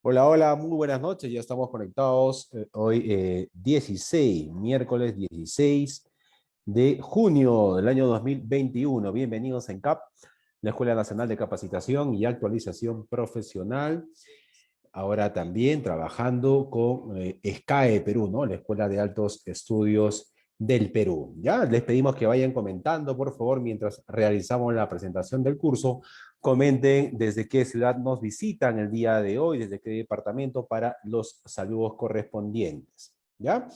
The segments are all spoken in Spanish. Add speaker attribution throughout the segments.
Speaker 1: Hola, hola, muy buenas noches. Ya estamos conectados hoy 16, miércoles 16 de junio del año 2021. Bienvenidos en CAP, la Escuela Nacional de Capacitación y Actualización Profesional. Ahora también trabajando con SCAE Perú, ¿no? La Escuela de Altos Estudios del Perú. Ya les pedimos que vayan comentando, por favor, mientras realizamos la presentación del curso. Comenten desde qué ciudad nos visitan el día de hoy, desde qué departamento, para los saludos correspondientes. ¿Ya?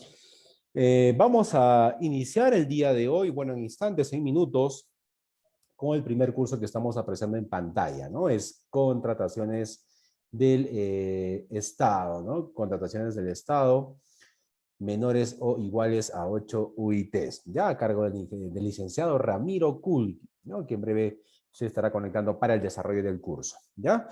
Speaker 1: Vamos a iniciar el día de hoy, bueno, en instantes, en minutos, con el primer curso que estamos apreciando en pantalla, ¿no? Es contrataciones del Estado, ¿no? Contrataciones del Estado menores o iguales a 8 UITs, ya a cargo del licenciado Ramiro Kul, ¿no? Que en breve se estará conectando para el desarrollo del curso, ¿ya?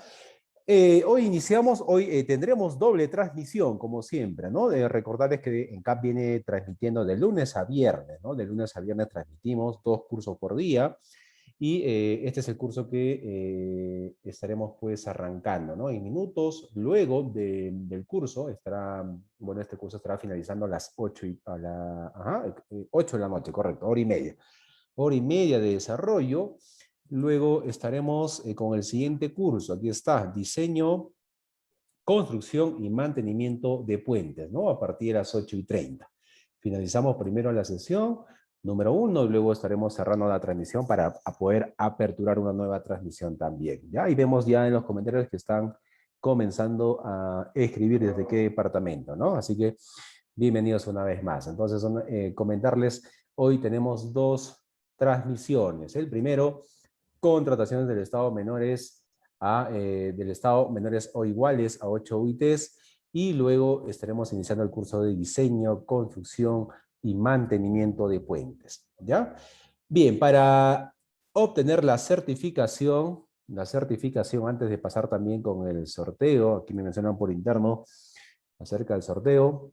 Speaker 1: Hoy tendremos doble transmisión, como siempre, ¿no? Recordarles que en CAP viene transmitiendo de lunes a viernes, ¿no? De lunes a viernes transmitimos 2 cursos por día, y este es el curso que estaremos pues arrancando, ¿no? En minutos, luego del curso, bueno, este curso estará finalizando a las 8, 8 de la noche, correcto, hora y media. Hora y media de desarrollo. Luego estaremos con el siguiente curso. Aquí está, diseño, construcción y mantenimiento de puentes, ¿no? A partir de las 8:30. Finalizamos primero la sesión número 1, y luego estaremos cerrando la transmisión para poder aperturar una nueva transmisión también, ¿ya? Y vemos ya en los comentarios que están comenzando a escribir desde qué departamento, ¿no? Así que bienvenidos una vez más. Entonces, comentarles, hoy tenemos 2 transmisiones. El primero, contrataciones del Estado menores del Estado menores o iguales a 8 UITs, y luego estaremos iniciando el curso de diseño, construcción y mantenimiento de puentes, ¿ya? Bien, para obtener la certificación antes de pasar también con el sorteo, aquí me mencionan por interno acerca del sorteo,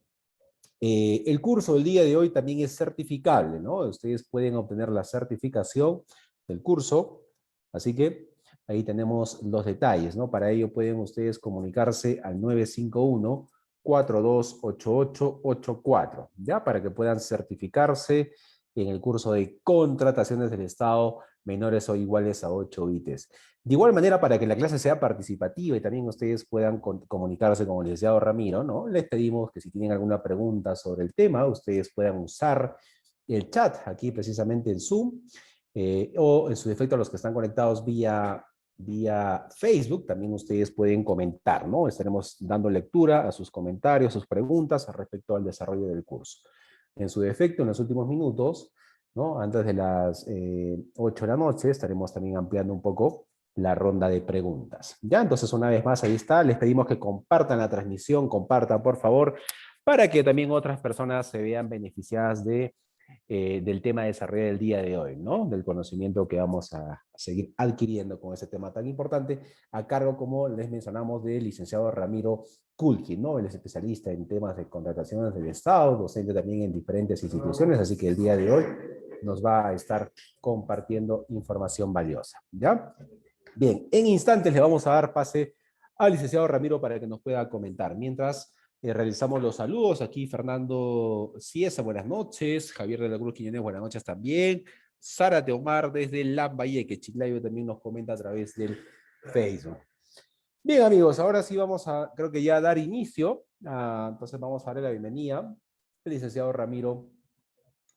Speaker 1: el curso del día de hoy también es certificable, ¿no? Ustedes pueden obtener la certificación del curso, así que ahí tenemos los detalles, ¿no? Para ello pueden ustedes comunicarse al 951-428884, ¿ya? Para que puedan certificarse en el curso de contrataciones del Estado menores o iguales a 8 ITs. De igual manera, para que la clase sea participativa y también ustedes puedan comunicarse con el licenciado Ramiro, ¿no? Les pedimos que si tienen alguna pregunta sobre el tema, ustedes puedan usar el chat aquí precisamente en Zoom, o en su defecto los que están conectados vía Facebook, también ustedes pueden comentar, ¿no? Estaremos dando lectura a sus comentarios, sus preguntas respecto al desarrollo del curso. En su defecto, en los últimos minutos, ¿no? Antes de las 8 de la noche, estaremos también ampliando un poco la ronda de preguntas. ¿Ya? Entonces, una vez más, ahí está. Les pedimos que compartan la transmisión, compartan, por favor, para que también otras personas se vean beneficiadas del tema de desarrollo del día de hoy, ¿no? Del conocimiento que vamos a seguir adquiriendo con ese tema tan importante, a cargo, como les mencionamos, del licenciado Ramiro Kulki, ¿no? Él es especialista en temas de contrataciones del Estado, docente también en diferentes instituciones, así que el día de hoy nos va a estar compartiendo información valiosa, ¿ya? Bien, en instantes le vamos a dar pase al licenciado Ramiro para que nos pueda comentar. Mientras realizamos los saludos, aquí Fernando Ciesa, buenas noches. Javier de la Cruz Quiñones, buenas noches también. Sara Teomar desde Lambayeque, Chiclayo, también nos comenta a través del Facebook. Bien, amigos, ahora sí vamos a, creo que ya dar inicio. Entonces vamos a darle la bienvenida al licenciado Ramiro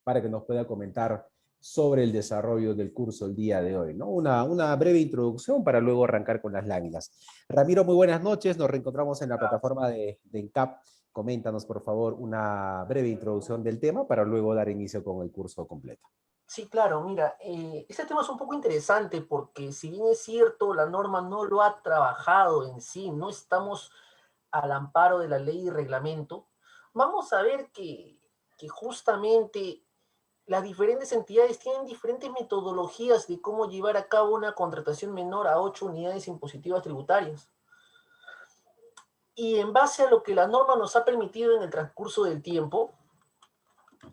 Speaker 1: para que nos pueda comentar sobre el desarrollo del curso el día de hoy, ¿no? Una breve introducción para luego arrancar con las láminas. Ramiro, muy buenas noches, nos reencontramos en la plataforma de ENCAP. Coméntanos, por favor, una breve introducción del tema para luego dar inicio con el curso completo.
Speaker 2: Sí, claro, mira, este tema es un poco interesante porque si bien es cierto, la norma no lo ha trabajado en sí, no estamos al amparo de la ley y reglamento, vamos a ver que justamente las diferentes entidades tienen diferentes metodologías de cómo llevar a cabo una contratación menor a 8 unidades impositivas tributarias. Y en base a lo que la norma nos ha permitido en el transcurso del tiempo,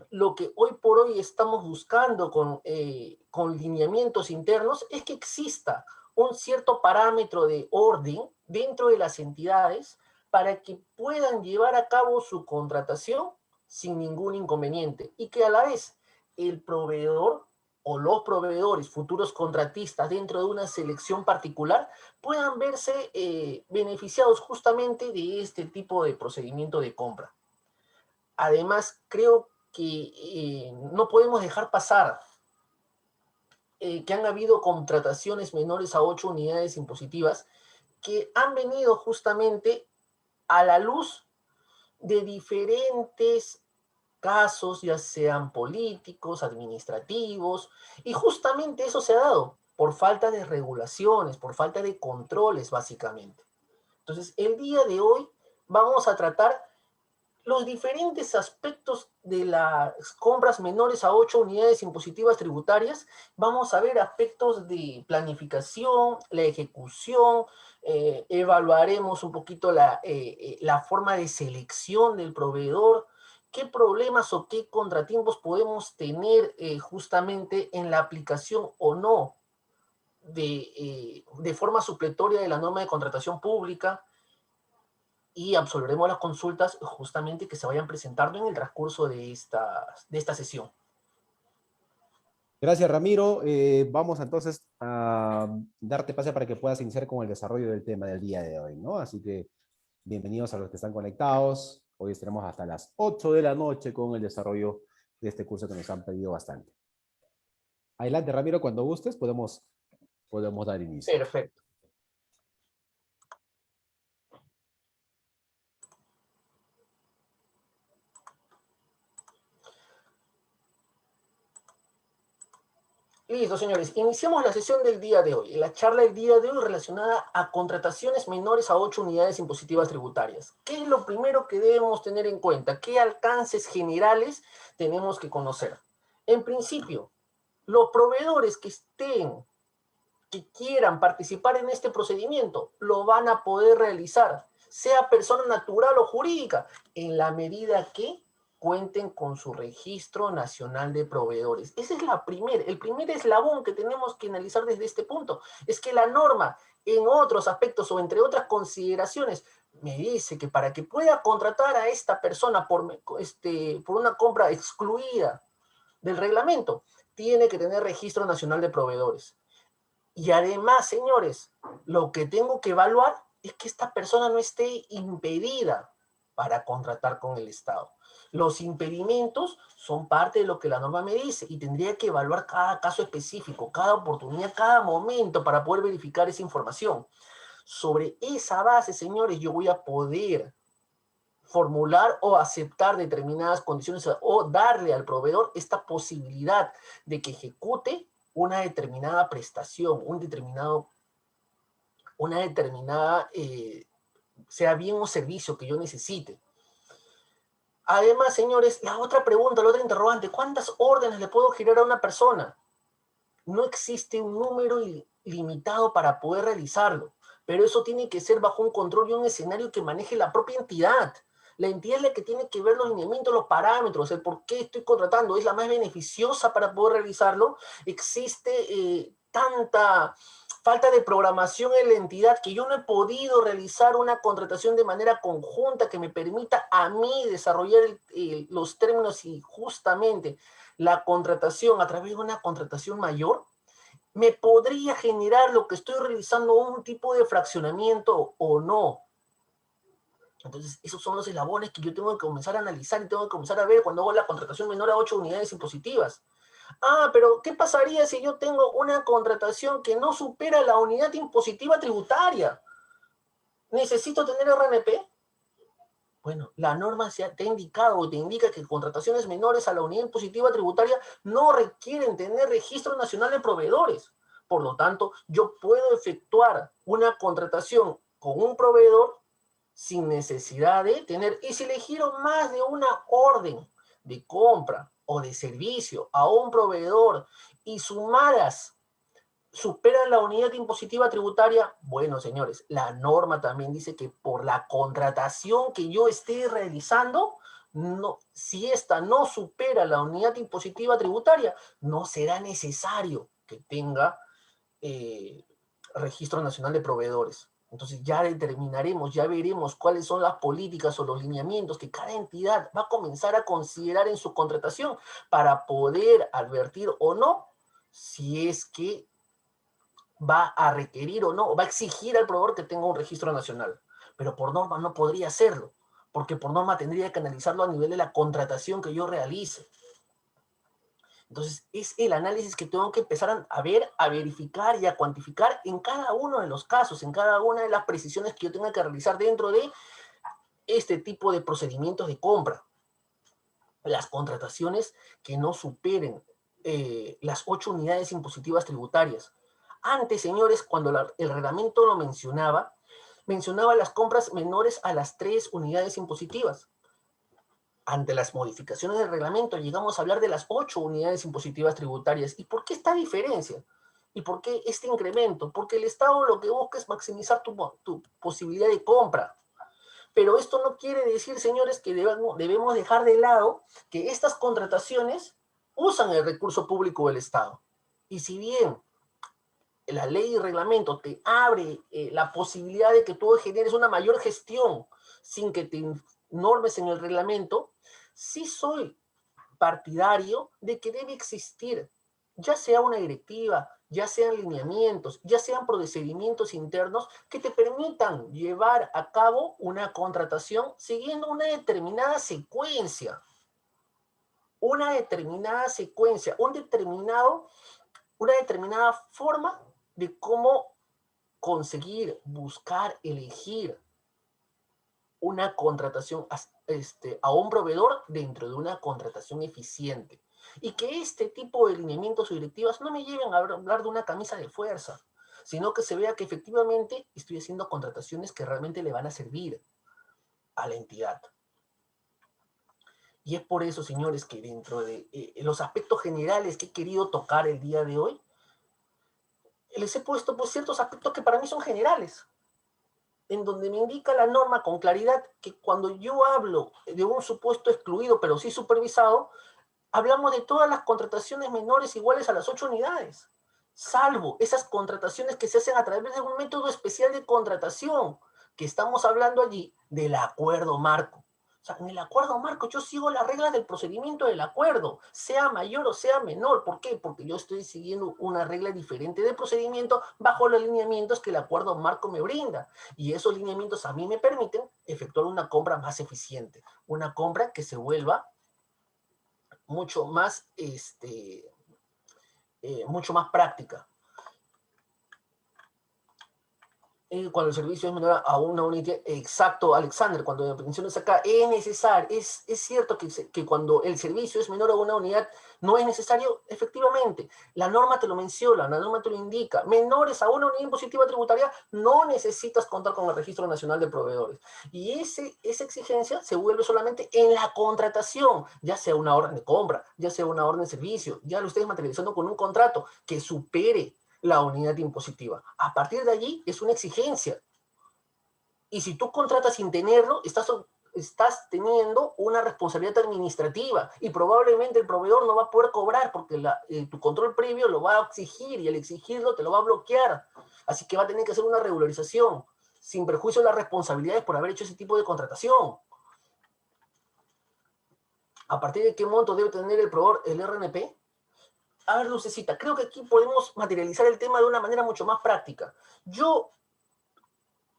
Speaker 2: lo que hoy por hoy estamos buscando con lineamientos internos es que exista un cierto parámetro de orden dentro de las entidades para que puedan llevar a cabo su contratación sin ningún inconveniente y que a la vez el proveedor o los proveedores, futuros contratistas dentro de una selección particular, puedan verse beneficiados justamente de este tipo de procedimiento de compra. Además, creo que no podemos dejar pasar que han habido contrataciones menores a 8 unidades impositivas que han venido justamente a la luz de diferentes casos, ya sean políticos, administrativos, y justamente eso se ha dado por falta de regulaciones, por falta de controles, básicamente. Entonces, el día de hoy vamos a tratar los diferentes aspectos de las compras menores a 8 unidades impositivas tributarias. Vamos a ver aspectos de planificación, la ejecución, evaluaremos un poquito la forma de selección del proveedor, qué problemas o qué contratiempos podemos tener justamente en la aplicación o no de forma supletoria de la norma de contratación pública, y absolveremos las consultas justamente que se vayan presentando en el transcurso de esta sesión.
Speaker 1: Gracias, Ramiro. Vamos entonces a darte pase para que puedas iniciar con el desarrollo del tema del día de hoy, ¿no? Así que bienvenidos a los que están conectados. Hoy estaremos hasta las 8 de la noche con el desarrollo de este curso que nos han pedido bastante. Adelante, Ramiro, cuando gustes podemos dar inicio.
Speaker 2: Perfecto. Listo, señores. Iniciamos la sesión del día de hoy, la charla del día de hoy relacionada a contrataciones menores a 8 unidades impositivas tributarias. ¿Qué es lo primero que debemos tener en cuenta? ¿Qué alcances generales tenemos que conocer? En principio, los proveedores que quieran participar en este procedimiento lo van a poder realizar, sea persona natural o jurídica, en la medida que cuenten con su registro nacional de proveedores. Ese es el primer eslabón que tenemos que analizar desde este punto. Es que la norma, en otros aspectos o entre otras consideraciones, me dice que para que pueda contratar a esta persona por una compra excluida del reglamento, tiene que tener registro nacional de proveedores. Y además, señores, lo que tengo que evaluar es que esta persona no esté impedida para contratar con el Estado. Los impedimentos son parte de lo que la norma me dice y tendría que evaluar cada caso específico, cada oportunidad, cada momento para poder verificar esa información. Sobre esa base, señores, yo voy a poder formular o aceptar determinadas condiciones o darle al proveedor esta posibilidad de que ejecute una determinada prestación, una determinada, sea bien o servicio que yo necesite. Además, señores, la otra pregunta, la otra interrogante, ¿cuántas órdenes le puedo girar a una persona? No existe un número limitado para poder realizarlo, pero eso tiene que ser bajo un control y un escenario que maneje la propia entidad. La entidad es la que tiene que ver los lineamientos, los parámetros, el por qué estoy contratando, es la más beneficiosa para poder realizarlo. Existe tanta falta de programación en la entidad que yo no he podido realizar una contratación de manera conjunta que me permita a mí desarrollar los términos y justamente la contratación a través de una contratación mayor, me podría generar lo que estoy realizando un tipo de fraccionamiento o no. Entonces, esos son los eslabones que yo tengo que comenzar a analizar y tengo que comenzar a ver cuando hago la contratación menor a 8 unidades impositivas. Ah, pero ¿qué pasaría si yo tengo una contratación que no supera la unidad impositiva tributaria? ¿Necesito tener RNP? Bueno, la norma te ha indicado o te indica que contrataciones menores a la unidad impositiva tributaria no requieren tener registro nacional de proveedores. Por lo tanto, yo puedo efectuar una contratación con un proveedor sin necesidad de tener, y si le giro más de una orden de compra o de servicio a un proveedor y sumadas superan la unidad impositiva tributaria, bueno, señores, la norma también dice que por la contratación que yo esté realizando, no, si esta no supera la unidad impositiva tributaria, no será necesario que tenga eh, registro nacional de proveedores. Entonces ya determinaremos, ya veremos cuáles son las políticas o los lineamientos que cada entidad va a comenzar a considerar en su contratación para poder advertir o no si es que va a requerir o no, va a exigir al proveedor que tenga un registro nacional. Pero por norma no podría hacerlo, porque por norma tendría que analizarlo a nivel de la contratación que yo realice. Entonces, es el análisis que tengo que empezar a ver, a verificar y a cuantificar en cada uno de los casos, en cada una de las precisiones que yo tenga que realizar dentro de este tipo de procedimientos de compra. Las contrataciones que no superen las 8 unidades impositivas tributarias. Antes, señores, cuando el reglamento lo mencionaba las compras menores a las 3 unidades impositivas. Ante las modificaciones del reglamento llegamos a hablar de las 8 unidades impositivas tributarias. ¿Y por qué esta diferencia? ¿Y por qué este incremento? Porque el Estado lo que busca es maximizar tu posibilidad de compra. Pero esto no quiere decir, señores, que debemos dejar de lado que estas contrataciones usan el recurso público del Estado. Y si bien la ley y reglamento te abre la posibilidad de que tú generes una mayor gestión sin que te normes en el reglamento, sí soy partidario de que debe existir, ya sea una directiva, ya sean lineamientos, ya sean procedimientos internos que te permitan llevar a cabo una contratación siguiendo una determinada secuencia, una determinada forma de cómo conseguir, buscar, elegir una contratación a un proveedor dentro de una contratación eficiente. Y que este tipo de lineamientos o directivas no me lleven a hablar de una camisa de fuerza, sino que se vea que efectivamente estoy haciendo contrataciones que realmente le van a servir a la entidad. Y es por eso, señores, que dentro de los aspectos generales que he querido tocar el día de hoy, les he puesto pues, ciertos aspectos que para mí son generales, en donde me indica la norma con claridad que cuando yo hablo de un supuesto excluido, pero sí supervisado, hablamos de todas las contrataciones menores iguales a las 8 unidades, salvo esas contrataciones que se hacen a través de un método especial de contratación, que estamos hablando allí del acuerdo marco. O sea, en el acuerdo marco yo sigo las reglas del procedimiento del acuerdo, sea mayor o sea menor. ¿Por qué? Porque yo estoy siguiendo una regla diferente de procedimiento bajo los lineamientos que el acuerdo marco me brinda. Y esos lineamientos a mí me permiten efectuar una compra más eficiente, una compra que se vuelva mucho más, mucho más práctica. Cuando el servicio es menor a una unidad, exacto, Alexander, cuando mencionas acá, es necesario, es cierto que cuando el servicio es menor a una unidad, no es necesario, efectivamente, la norma te lo menciona, la norma te lo indica, menores a una unidad impositiva tributaria, no necesitas contar con el Registro Nacional de Proveedores. Y esa exigencia se vuelve solamente en la contratación, ya sea una orden de compra, ya sea una orden de servicio, ya lo estés materializando con un contrato que supere la unidad impositiva. A partir de allí es una exigencia. Y si tú contratas sin tenerlo, estás teniendo una responsabilidad administrativa y probablemente el proveedor no va a poder cobrar porque tu control previo lo va a exigir y al exigirlo te lo va a bloquear. Así que va a tener que hacer una regularización sin perjuicio de las responsabilidades por haber hecho ese tipo de contratación. ¿A partir de qué monto debe tener el proveedor el RNP? A ver, Lucecita, creo que aquí podemos materializar el tema de una manera mucho más práctica. Yo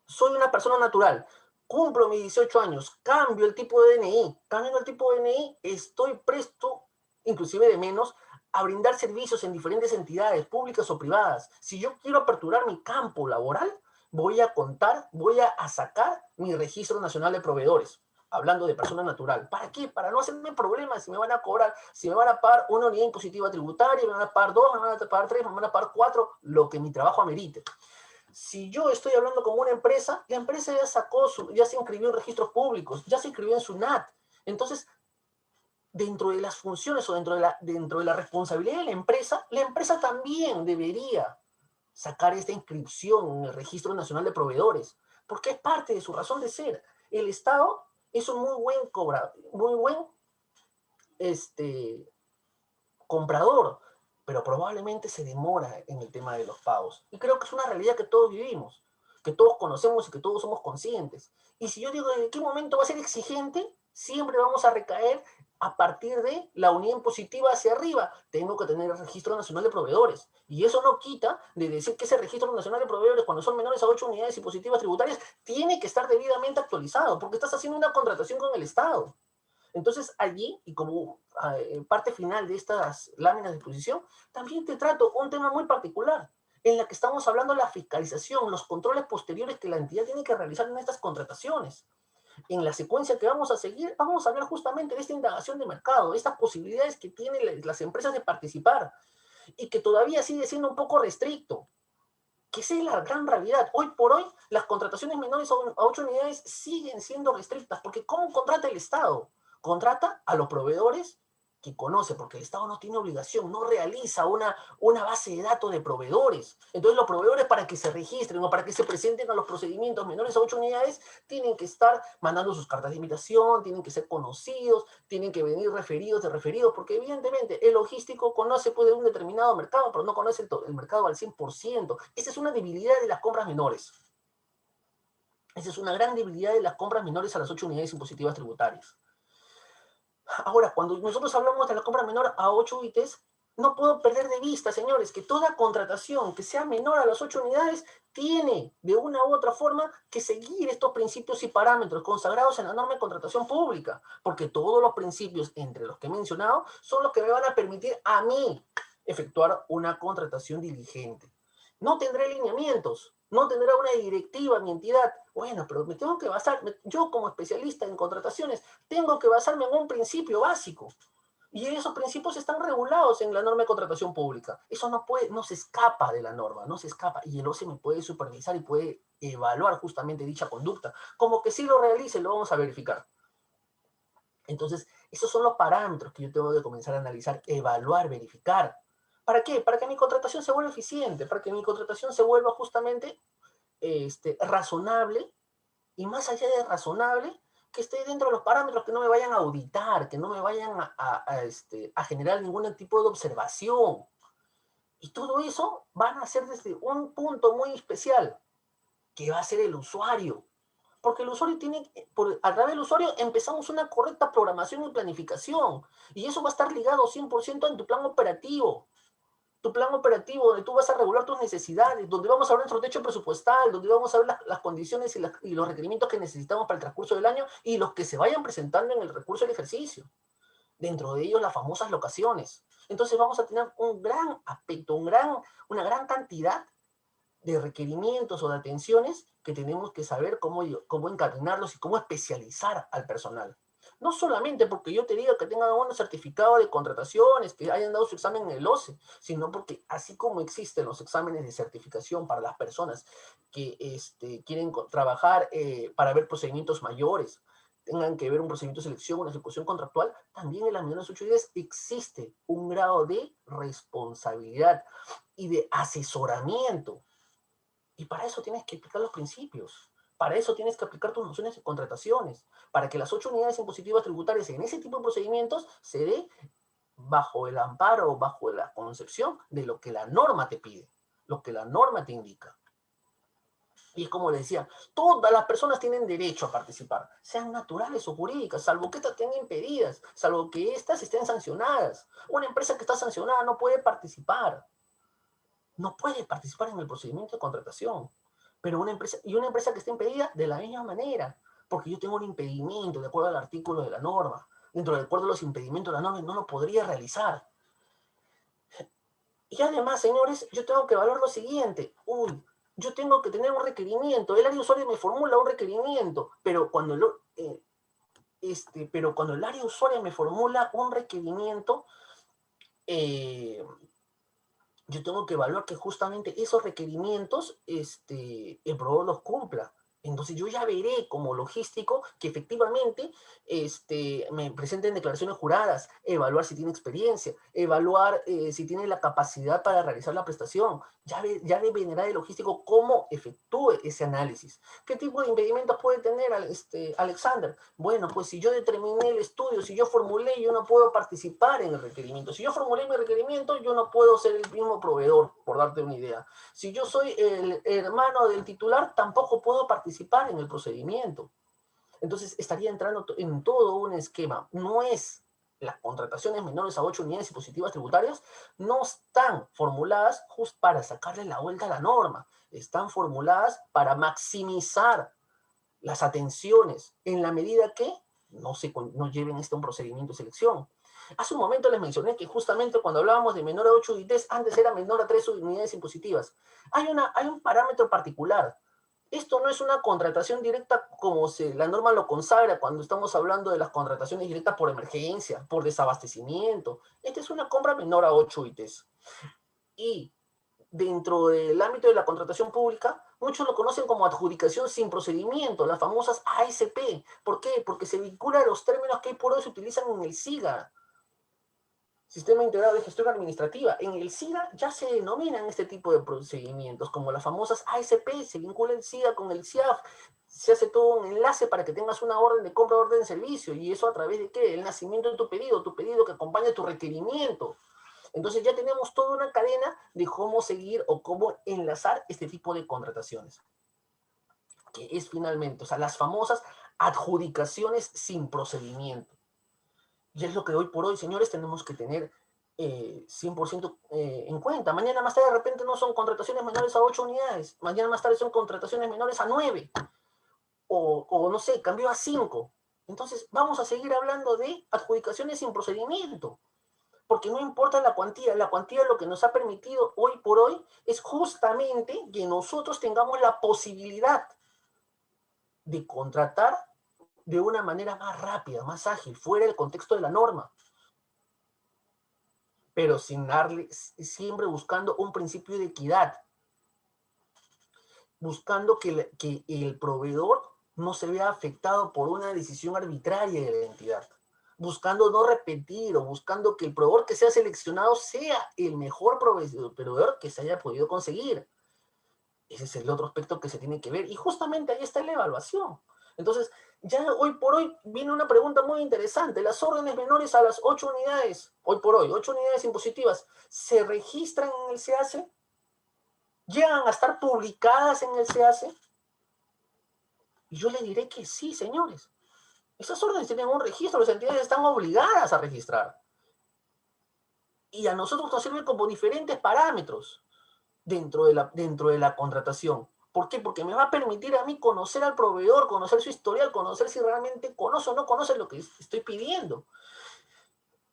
Speaker 2: soy una persona natural, cumplo mis 18 años, cambio el tipo de DNI, cambiando el tipo de DNI, estoy presto, inclusive de menos, a brindar servicios en diferentes entidades públicas o privadas. Si yo quiero aperturar mi campo laboral, voy a sacar mi registro nacional de proveedores. Hablando de persona natural. ¿Para qué? Para no hacerme problemas si me van a cobrar, si me van a pagar una unidad impositiva tributaria, me van a pagar 2, me van a pagar 3, me van a pagar 4, lo que mi trabajo amerite. Si yo estoy hablando con una empresa, la empresa ya se inscribió en registros públicos, ya se inscribió en SUNAT. Entonces, dentro de las funciones o dentro de la responsabilidad de la empresa también debería sacar esta inscripción en el Registro Nacional de Proveedores, porque es parte de su razón de ser. El Estado es un muy buen comprador, pero probablemente se demora en el tema de los pagos. Y creo que es una realidad que todos vivimos, que todos conocemos y que todos somos conscientes. Y si yo digo en qué momento va a ser exigente, siempre vamos a recaer a partir de la unión positiva hacia arriba. Tengo que tener el Registro Nacional de Proveedores. Y eso no quita de decir que ese Registro Nacional de Proveedores, cuando son menores a 8 unidades impositivas tributarias, tiene que estar debidamente actualizado, porque estás haciendo una contratación con el Estado. Entonces allí, y como parte final de estas láminas de exposición, también te trato un tema muy particular, en la que estamos hablando de la fiscalización, los controles posteriores que la entidad tiene que realizar en estas contrataciones. En la secuencia que vamos a seguir, vamos a hablar justamente de esta indagación de mercado, de estas posibilidades que tienen las empresas de participar y que todavía sigue siendo un poco restricto. Que esa es la gran realidad. Hoy por hoy, las contrataciones menores a 8 unidades siguen siendo restrictas, porque ¿cómo contrata el Estado? Contrata a los proveedores que conoce, porque el Estado no tiene obligación, no realiza una base de datos de proveedores. Entonces los proveedores para que se registren o para que se presenten a los procedimientos menores a 8 unidades, tienen que estar mandando sus cartas de invitación, tienen que ser conocidos, tienen que venir referidos de referidos, porque evidentemente el logístico conoce pues, de un determinado mercado, pero no conoce el mercado al 100%. Esa es una debilidad de las compras menores. Esa es una gran debilidad de las compras menores a las 8 unidades impositivas tributarias. Ahora, cuando nosotros hablamos de la compra menor a 8 UITs, no puedo perder de vista, señores, que toda contratación que sea menor a las 8 unidades tiene, de una u otra forma, que seguir estos principios y parámetros consagrados en la norma de contratación pública, porque todos los principios, entre los que he mencionado, son los que me van a permitir a mí efectuar una contratación diligente. No tendré lineamientos, no tendrá una directiva mi entidad. Bueno, pero me tengo que basar, yo como especialista en contrataciones, tengo que basarme en un principio básico. Y esos principios están regulados en la norma de contratación pública. Eso no se escapa de la norma, no se escapa. Y el OCE me puede supervisar y puede evaluar justamente dicha conducta. Como que si lo realice, lo vamos a verificar. Entonces, esos son los parámetros que yo tengo que comenzar a analizar, evaluar, verificar. ¿Para qué? Para que mi contratación se vuelva eficiente, para que mi contratación se vuelva justamente razonable y más allá de razonable, que esté dentro de los parámetros, que no me vayan a auditar, que no me vayan a generar ningún tipo de observación. Y todo eso van a ser desde un punto muy especial, que va a ser el usuario. Porque el usuario tiene, a través del usuario empezamos una correcta programación y planificación. Y eso va a estar ligado 100% en tu plan operativo. Tu plan operativo donde tú vas a regular tus necesidades, donde vamos a ver nuestro techo presupuestal, donde vamos a ver las condiciones y los requerimientos que necesitamos para el transcurso del año y los que se vayan presentando en el recurso del ejercicio. Dentro de ellos las famosas locaciones. Entonces vamos a tener un gran aspecto, una gran cantidad de requerimientos o de atenciones que tenemos que saber cómo encadenarlos y cómo especializar al personal. No solamente porque yo te diga que tengan un certificado de contrataciones, que hayan dado su examen en el OCE, sino porque así como existen los exámenes de certificación para las personas que quieren trabajar para ver procedimientos mayores, tengan que ver un procedimiento de selección, una ejecución contractual, también en las menores 810 existe un grado de responsabilidad y de asesoramiento. Y para eso tienes que aplicar los principios. Para eso tienes que aplicar tus nociones de contrataciones. Para que las 8 unidades impositivas tributarias en ese tipo de procedimientos se dé bajo el amparo, bajo la concepción de lo que la norma te pide, lo que la norma te indica. Y es como les decía, todas las personas tienen derecho a participar, sean naturales o jurídicas, salvo que estas estén impedidas, salvo que estas estén sancionadas. Una empresa que está sancionada no puede participar. No puede participar en el procedimiento de contratación. Pero una empresa que esté impedida, de la misma manera, porque yo tengo un impedimento de acuerdo al artículo de la norma. Dentro del acuerdo de los impedimentos de la norma no lo podría realizar. Y además, señores, yo tengo que evaluar lo siguiente. Yo tengo que tener un requerimiento. El área usuario me formula un requerimiento, pero cuando el área usuaria me formula un requerimiento, yo tengo que evaluar que justamente esos requerimientos el proveedor los cumpla. Entonces yo ya veré como logístico que efectivamente me presenten declaraciones juradas, evaluar si tiene experiencia, evaluar si tiene la capacidad para realizar la prestación. Ya dependerá de logístico cómo efectúe ese análisis. ¿Qué tipo de impedimentos puede tener Alexander? Bueno, pues si yo determiné el estudio, si yo formulé, yo no puedo participar en el requerimiento. Si yo formulé mi requerimiento, yo no puedo ser el mismo proveedor, por darte una idea. Si yo soy el hermano del titular, tampoco puedo participar en el procedimiento. Entonces estaría entrando en todo un esquema. No es las contrataciones menores a 8 unidades impositivas tributarias, no están formuladas justo para sacarle la vuelta a la norma. Están formuladas para maximizar las atenciones en la medida que no lleven un procedimiento de selección. Hace un momento les mencioné que justamente cuando hablábamos de menor a 8 unidades, antes era menor a 3 unidades impositivas. Hay un parámetro particular. Esto no es una contratación directa como la norma lo consagra cuando estamos hablando de las contrataciones directas por emergencia, por desabastecimiento. Esta es una compra menor a 8 UITs. Y dentro del ámbito de la contratación pública, muchos lo conocen como adjudicación sin procedimiento, las famosas ASP. ¿Por qué? Porque se vincula a los términos que por hoy se utilizan en el SIGA, Sistema Integrado de Gestión Administrativa. En el SIGA ya se denominan este tipo de procedimientos, como las famosas ASP, se vincula el SIGA con el SIAF, se hace todo un enlace para que tengas una orden de compra, orden de servicio, y eso a través de ¿qué? El nacimiento de tu pedido que acompaña tu requerimiento. Entonces ya tenemos toda una cadena de cómo seguir o cómo enlazar este tipo de contrataciones. Que es finalmente, o sea, las famosas adjudicaciones sin procedimiento. Y es lo que hoy por hoy, señores, tenemos que tener 100% en cuenta. Mañana más tarde de repente no son contrataciones menores a 8 unidades. Mañana más tarde son contrataciones menores a 9. O no sé, cambió a 5. Entonces vamos a seguir hablando de adjudicaciones sin procedimiento. Porque no importa la cuantía lo que nos ha permitido hoy por hoy es justamente que nosotros tengamos la posibilidad de contratar de una manera más rápida, más ágil, fuera del contexto de la norma, pero sin darle, siempre buscando un principio de equidad, buscando que el proveedor no se vea afectado por una decisión arbitraria de la entidad, buscando no repetir o buscando que el proveedor que sea seleccionado sea el mejor proveedor que se haya podido conseguir. Ese es el otro aspecto que se tiene que ver y justamente ahí está la evaluación. Entonces, ya hoy por hoy viene una pregunta muy interesante. Las órdenes menores a las 8 unidades, hoy por hoy, 8 unidades impositivas, ¿se registran en el SEACE? ¿Llegan a estar publicadas en el SEACE? Y yo le diré que sí, señores. Esas órdenes tienen un registro, las entidades están obligadas a registrar. Y a nosotros nos sirven como diferentes parámetros dentro de la contratación. ¿Por qué? Porque me va a permitir a mí conocer al proveedor, conocer su historial, conocer si realmente conoce o no conoce lo que estoy pidiendo.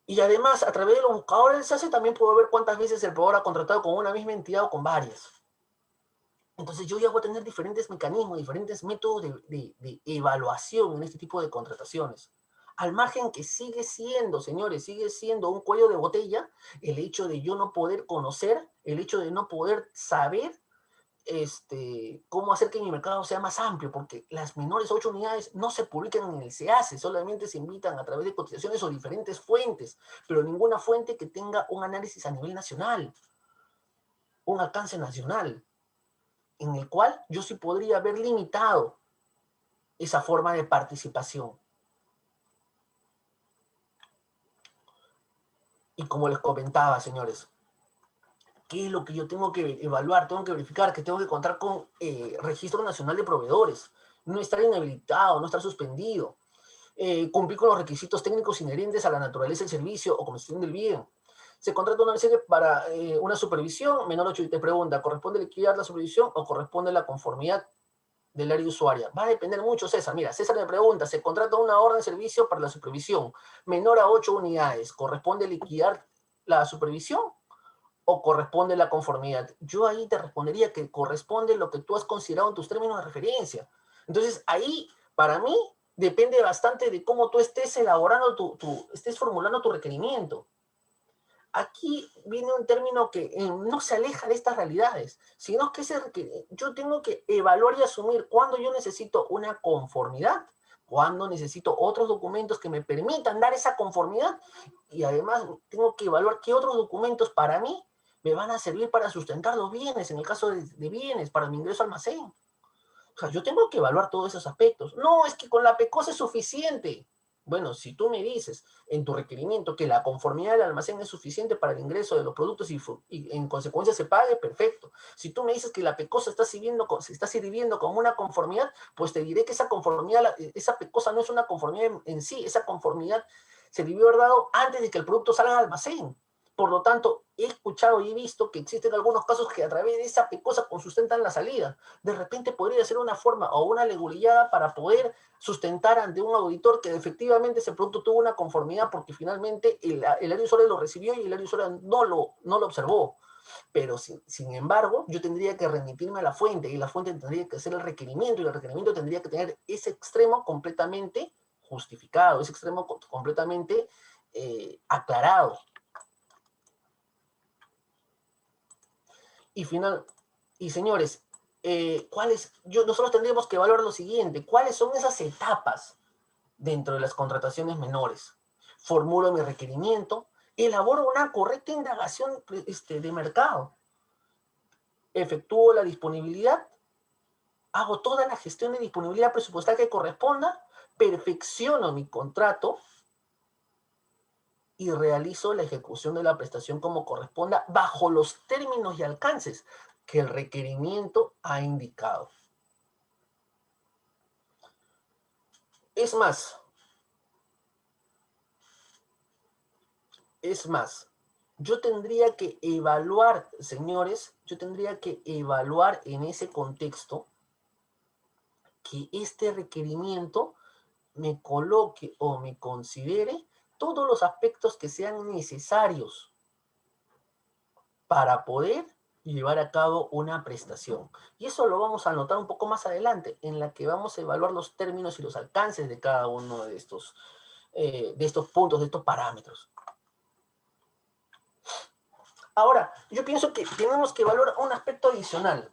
Speaker 2: Y además, a través de los buscadores del SASE también puedo ver cuántas veces el proveedor ha contratado con una misma entidad o con varias. Entonces yo ya voy a tener diferentes mecanismos, diferentes métodos de evaluación en este tipo de contrataciones. Al margen que sigue siendo, señores, sigue siendo un cuello de botella el hecho de yo no poder conocer, el hecho de no poder saber cómo hacer que mi mercado sea más amplio, porque las menores 8 unidades no se publican en el SEACE, solamente se invitan a través de cotizaciones o diferentes fuentes, pero ninguna fuente que tenga un análisis a nivel nacional, un alcance nacional, en el cual yo sí podría haber limitado esa forma de participación. Y como les comentaba, señores, ¿qué es lo que yo tengo que evaluar? Tengo que verificar que tengo que contar con Registro Nacional de Proveedores, no estar inhabilitado, no estar suspendido, cumplir con los requisitos técnicos inherentes a la naturaleza del servicio o comisión del bien. Se contrata una serie para una supervisión, menor 8, y te pregunta, ¿corresponde liquidar la supervisión o corresponde la conformidad del área usuaria? Va a depender mucho, César. Mira, César me pregunta, se contrata una orden de servicio para la supervisión menor a 8 unidades. ¿Corresponde liquidar la supervisión o corresponde la conformidad? Yo ahí te respondería que corresponde lo que tú has considerado en tus términos de referencia. Entonces, ahí, para mí, depende bastante de cómo tú estés elaborando estés formulando tu requerimiento. Aquí viene un término que no se aleja de estas realidades, sino que yo tengo que evaluar y asumir cuándo yo necesito una conformidad, cuándo necesito otros documentos que me permitan dar esa conformidad, y además tengo que evaluar qué otros documentos para mí me van a servir para sustentar los bienes, en el caso de bienes, para mi ingreso al almacén. O sea, yo tengo que evaluar todos esos aspectos. No, es que con la PECOSA es suficiente. Bueno, si tú me dices en tu requerimiento que la conformidad del almacén es suficiente para el ingreso de los productos y en consecuencia se pague, perfecto. Si tú me dices que la PECOSA se está sirviendo como una conformidad, pues te diré que esa conformidad, esa PECOSA no es una conformidad en sí, esa conformidad se debió haber dado antes de que el producto salga al almacén. Por lo tanto, he escuchado y he visto que existen algunos casos que a través de esa PECOSA sustentan la salida. De repente podría ser una forma o una legulillada para poder sustentar ante un auditor que efectivamente ese producto tuvo una conformidad porque finalmente el área usuaria lo recibió y el área usuaria no lo observó. Pero sin embargo, yo tendría que remitirme a la fuente y la fuente tendría que hacer el requerimiento y el requerimiento tendría que tener ese extremo completamente justificado, ese extremo completamente aclarado. Y señores, nosotros tendríamos que evaluar lo siguiente: ¿cuáles son esas etapas dentro de las contrataciones menores? Formulo mi requerimiento, elaboro una correcta indagación de mercado, efectúo la disponibilidad, hago toda la gestión de disponibilidad presupuestal que corresponda, perfecciono mi contrato y realizo la ejecución de la prestación como corresponda bajo los términos y alcances que el requerimiento ha indicado. Es más, yo tendría que evaluar, señores, yo tendría que evaluar en ese contexto que este requerimiento me coloque o me considere todos los aspectos que sean necesarios para poder llevar a cabo una prestación. Y eso lo vamos a anotar un poco más adelante, en la que vamos a evaluar los términos y los alcances de cada uno de estos puntos, de estos parámetros. Ahora, yo pienso que tenemos que evaluar un aspecto adicional.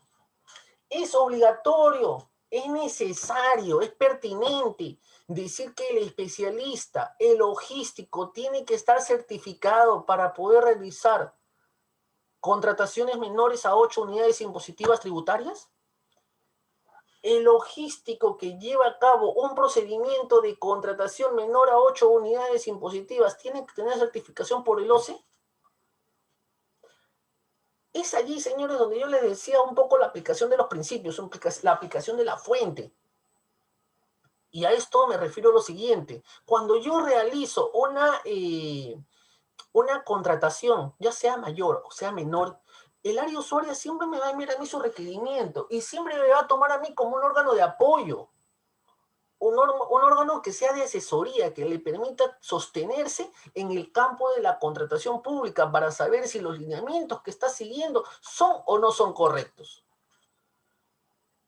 Speaker 2: Es obligatorio, es necesario, es pertinente decir que el especialista, el logístico, tiene que estar certificado para poder realizar contrataciones menores a 8 unidades impositivas tributarias. El logístico que lleva a cabo un procedimiento de contratación menor a 8 unidades impositivas tiene que tener certificación por el OCE. Es allí, señores, donde yo les decía un poco la aplicación de los principios, la aplicación de la fuente. Y a esto me refiero a lo siguiente. Cuando yo realizo una contratación, ya sea mayor o sea menor, el área usuaria siempre me va a enviar a mí su requerimiento y siempre me va a tomar a mí como un órgano de apoyo, un órgano que sea de asesoría, que le permita sostenerse en el campo de la contratación pública para saber si los lineamientos que está siguiendo son o no son correctos.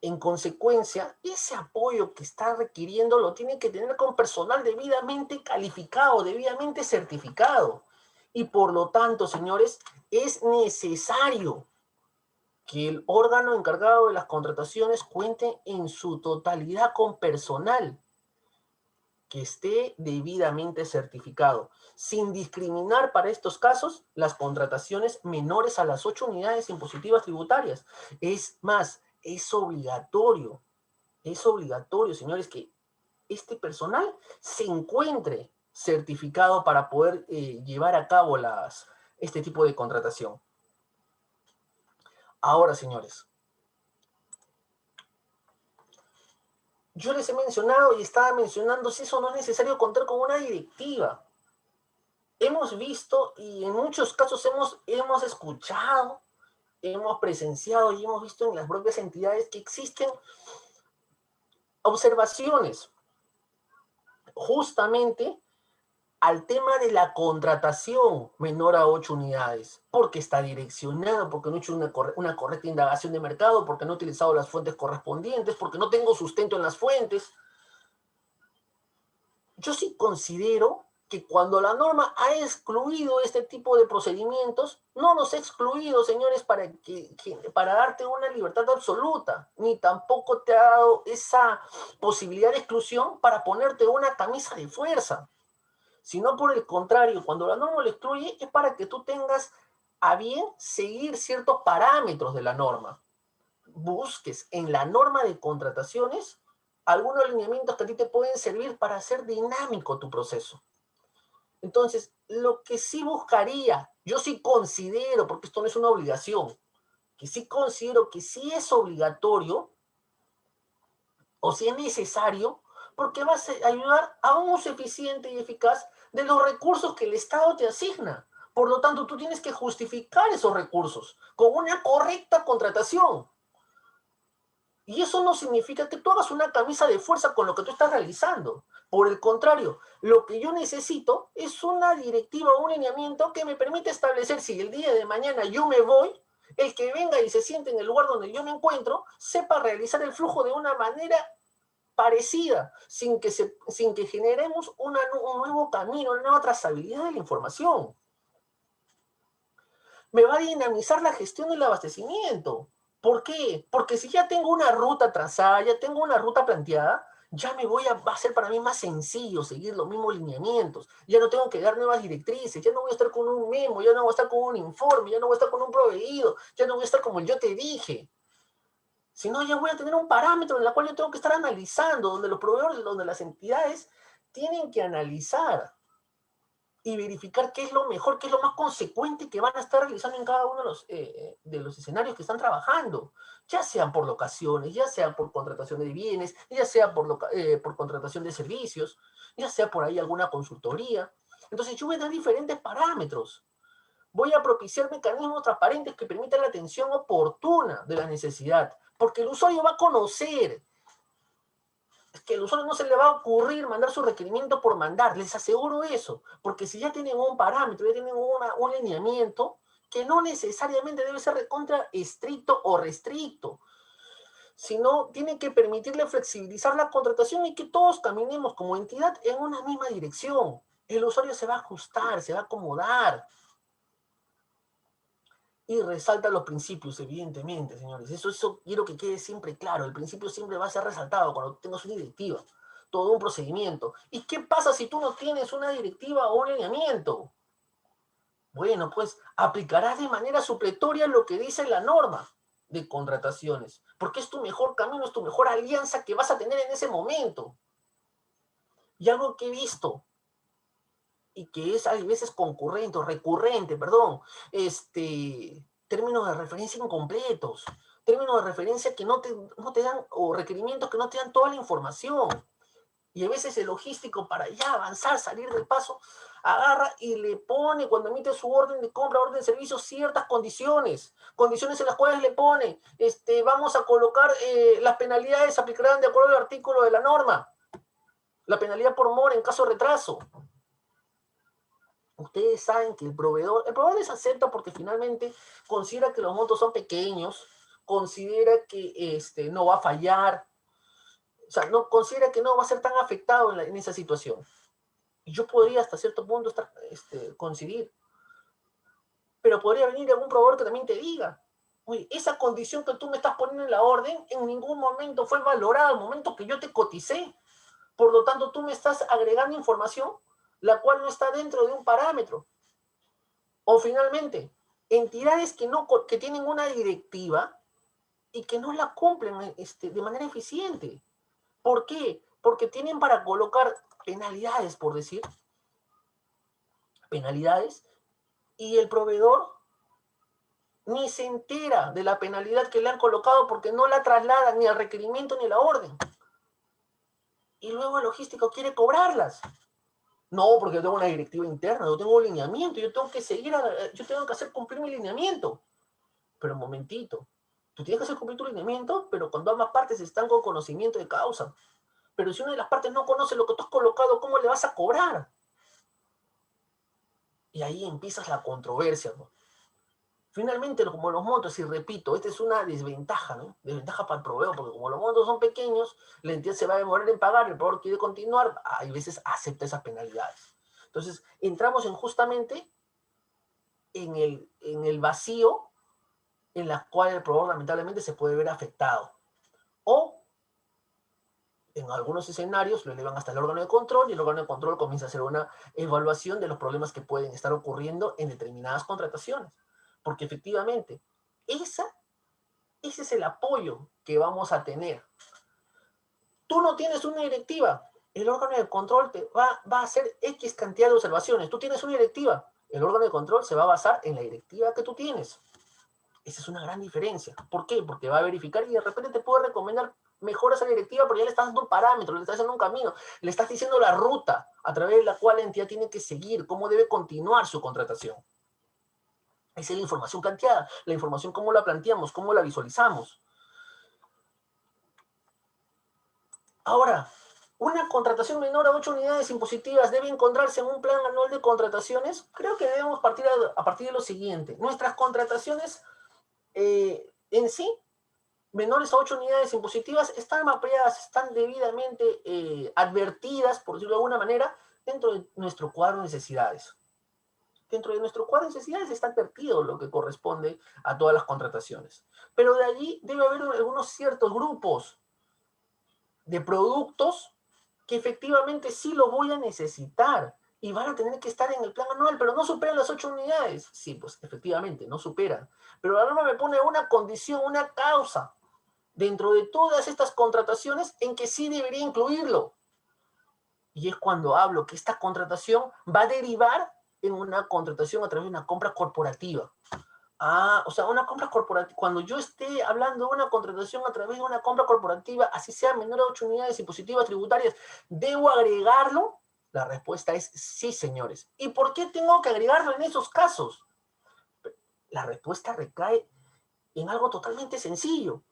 Speaker 2: En consecuencia, ese apoyo que está requiriendo lo tiene que tener con personal debidamente calificado, debidamente certificado. Y por lo tanto, señores, es necesario que el órgano encargado de las contrataciones cuente en su totalidad con personal que esté debidamente certificado, sin discriminar para estos casos las contrataciones menores a las 8 unidades impositivas tributarias. Es más, es obligatorio, señores, que este personal se encuentre certificado para poder llevar a cabo este tipo de contratación. Ahora, señores, yo les he mencionado y estaba mencionando si eso no es necesario contar con una directiva. Hemos visto y en muchos casos hemos escuchado, hemos presenciado y hemos visto en las propias entidades que existen observaciones justamente al tema de la contratación menor a 8 unidades, porque está direccionado, porque no he hecho una correcta indagación de mercado, porque no he utilizado las fuentes correspondientes, porque no tengo sustento en las fuentes. Yo sí considero que cuando la norma ha excluido este tipo de procedimientos, no los ha excluido, señores, para darte una libertad absoluta, ni tampoco te ha dado esa posibilidad de exclusión para ponerte una camisa de fuerza, sino por el contrario, cuando la norma lo excluye es para que tú tengas a bien seguir ciertos parámetros de la norma. Busques en la norma de contrataciones algunos lineamientos que a ti te pueden servir para hacer dinámico tu proceso. Entonces, lo que sí buscaría, yo sí considero, porque esto no es una obligación, que sí considero que sí es obligatorio o si es necesario, porque va a ayudar a un uso eficiente y eficaz de los recursos que el Estado te asigna. Por lo tanto, tú tienes que justificar esos recursos con una correcta contratación. Y eso no significa que tú hagas una camisa de fuerza con lo que tú estás realizando. Por el contrario, lo que yo necesito es una directiva o un lineamiento que me permita establecer si el día de mañana yo me voy, el que venga y se siente en el lugar donde yo me encuentro, sepa realizar el flujo de una manera parecida, sin que generemos un nuevo camino, una nueva trazabilidad de la información. Me va a dinamizar la gestión del abastecimiento. ¿Por qué? Porque si ya tengo una ruta trazada, ya tengo una ruta planteada, va a ser para mí más sencillo seguir los mismos lineamientos. Ya no tengo que dar nuevas directrices, ya no voy a estar con un memo, ya no voy a estar con un informe, ya no voy a estar con un proveído, ya no voy a estar como el yo te dije. Sino ya voy a tener un parámetro en el cual yo tengo que estar analizando, donde los proveedores, donde las entidades tienen que analizar y verificar qué es lo mejor, qué es lo más consecuente que van a estar realizando en cada uno de los escenarios que están trabajando, ya sean por locaciones, ya sea por contratación de bienes, ya sea por contratación de servicios, ya sea por ahí alguna consultoría. Entonces yo voy a dar diferentes parámetros. Voy a propiciar mecanismos transparentes que permitan la atención oportuna de la necesidad, porque el usuario va a conocer. Es que al usuario no se le va a ocurrir mandar su requerimiento por mandar, les aseguro eso, porque si ya tienen un parámetro, ya tienen un lineamiento, que no necesariamente debe ser recontra estricto o restricto, sino tiene que permitirle flexibilizar la contratación y que todos caminemos como entidad en una misma dirección. El usuario se va a ajustar, se va a acomodar. Y resalta los principios, evidentemente, señores. Eso quiero que quede siempre claro. El principio siempre va a ser resaltado cuando tengas una directiva, todo un procedimiento. ¿Y qué pasa si tú no tienes una directiva o un lineamiento? Bueno, pues aplicarás de manera supletoria lo que dice la norma de contrataciones, porque es tu mejor camino, es tu mejor alianza que vas a tener en ese momento. Y algo que he visto, y que es a veces concurrente o recurrente, perdón, términos de referencia incompletos, términos de referencia que no te dan, o requerimientos que no te dan toda la información. Y a veces el logístico, para ya avanzar, salir del paso, agarra y le pone, cuando emite su orden de compra, orden de servicio, ciertas condiciones. Condiciones en las cuales le pone, vamos a colocar, las penalidades se aplicarán de acuerdo al artículo de la norma. La penalidad por mora en caso de retraso. Ustedes saben que el proveedor les acepta porque finalmente considera que los montos son pequeños, considera que no va a fallar, o sea, no considera que no va a ser tan afectado en esa situación. Y yo podría hasta cierto punto coincidir, pero podría venir algún proveedor que también te diga, oye, esa condición que tú me estás poniendo en la orden en ningún momento fue valorada al momento que yo te coticé. Por lo tanto, tú me estás agregando información la cual no está dentro de un parámetro. O finalmente, entidades que tienen una directiva y que no la cumplen de manera eficiente. ¿Por qué? Porque tienen para colocar penalidades, por decir, penalidades, y el proveedor ni se entera de la penalidad que le han colocado porque no la trasladan ni al requerimiento ni a la orden. Y luego el logístico quiere cobrarlas. No, porque yo tengo una directiva interna, yo tengo un lineamiento, yo tengo que yo tengo que hacer cumplir mi lineamiento. Pero un momentito, tú tienes que hacer cumplir tu lineamiento, pero cuando ambas partes están con conocimiento de causa. Pero si una de las partes no conoce lo que tú has colocado, ¿cómo le vas a cobrar? Y ahí empiezas la controversia, ¿no? Finalmente, como los montos, y repito, esta es una desventaja, ¿no? Desventaja para el proveedor, porque como los montos son pequeños, la entidad se va a demorar en pagar, el proveedor quiere continuar, hay veces acepta esas penalidades. Entonces, entramos justamente en el vacío en la cual el proveedor lamentablemente se puede ver afectado. O, en algunos escenarios, lo elevan hasta el órgano de control y el órgano de control comienza a hacer una evaluación de los problemas que pueden estar ocurriendo en determinadas contrataciones. Porque efectivamente, ese es el apoyo que vamos a tener. Tú no tienes una directiva, el órgano de control te va a hacer X cantidad de observaciones. Tú tienes una directiva, el órgano de control se va a basar en la directiva que tú tienes. Esa es una gran diferencia. ¿Por qué? Porque va a verificar y de repente te puede recomendar mejor esa directiva, pero ya le estás dando un parámetro, le estás haciendo un camino, le estás diciendo la ruta a través de la cual la entidad tiene que seguir, cómo debe continuar su contratación. Esa es la información planteada, la información cómo la planteamos, cómo la visualizamos. Ahora, ¿una contratación menor a 8 unidades impositivas debe encontrarse en un plan anual de contrataciones? Creo que debemos partir a partir de lo siguiente. Nuestras contrataciones en sí, menores a 8 unidades impositivas, están mapeadas, están debidamente advertidas, por decirlo de alguna manera, dentro de nuestro cuadro de necesidades. Dentro de nuestro cuadro de necesidades está advertido lo que corresponde a todas las contrataciones. Pero de allí debe haber algunos ciertos grupos de productos que efectivamente sí lo voy a necesitar y van a tener que estar en el plan anual, pero no superan las 8 unidades. Sí, pues efectivamente, no superan. Pero la norma me pone una condición, una causa dentro de todas estas contrataciones en que sí debería incluirlo. Y es cuando hablo que esta contratación va a derivar en una contratación a través de una compra corporativa. Ah, o sea, una compra corporativa, cuando yo esté hablando de una contratación a través de una compra corporativa, así sea menor a 8 unidades impositivas tributarias, ¿debo agregarlo? La respuesta es sí, señores. ¿Y por qué tengo que agregarlo en esos casos? La respuesta recae en algo totalmente sencillo.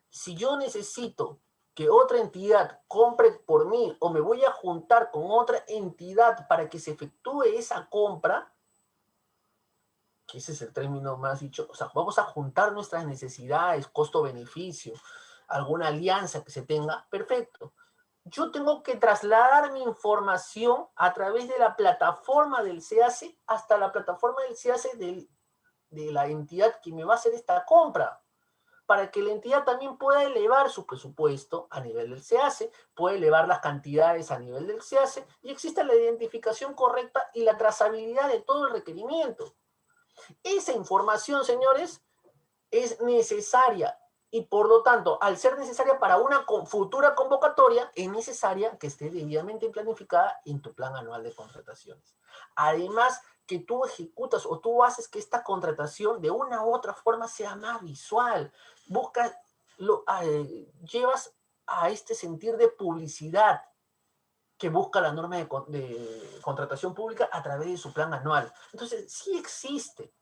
Speaker 2: Si yo necesito que otra entidad compre por mí o me voy a juntar con otra entidad para que se efectúe esa compra, que ese es el término más dicho, o sea, vamos a juntar nuestras necesidades, costo-beneficio, alguna alianza que se tenga, perfecto. Yo tengo que trasladar mi información a través de la plataforma del CAC hasta la plataforma del CAC de la entidad que me va a hacer esta compra, para que la entidad también pueda elevar su presupuesto a nivel del CAC, puede elevar las cantidades a nivel del CAC y existe la identificación correcta y la trazabilidad de todo el requerimiento. Esa información, señores, es necesaria y por lo tanto, al ser necesaria para una futura convocatoria, es necesaria que esté debidamente planificada en tu plan anual de contrataciones. Además, que tú ejecutas o tú haces que esta contratación de una u otra forma sea más visual. Buscas, llevas a este sentir de publicidad que busca la norma de contratación pública a través de su plan anual. Entonces, sí existe,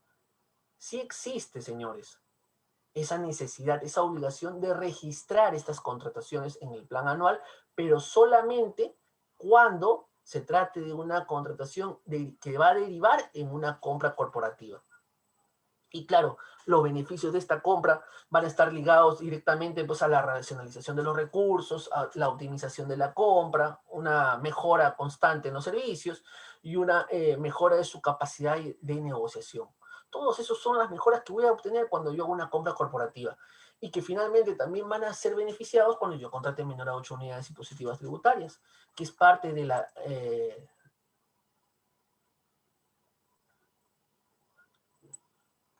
Speaker 2: señores, esa necesidad, esa obligación de registrar estas contrataciones en el plan anual, pero solamente cuando se trate de una contratación que va a derivar en una compra corporativa. Y claro, los beneficios de esta compra van a estar ligados directamente pues, a la racionalización de los recursos, a la optimización de la compra, una mejora constante en los servicios y una mejora de su capacidad de negociación. Todos esos son las mejoras que voy a obtener cuando yo hago una compra corporativa y que finalmente también van a ser beneficiados cuando yo contrate menor a 8 unidades impositivas tributarias, que es parte de la...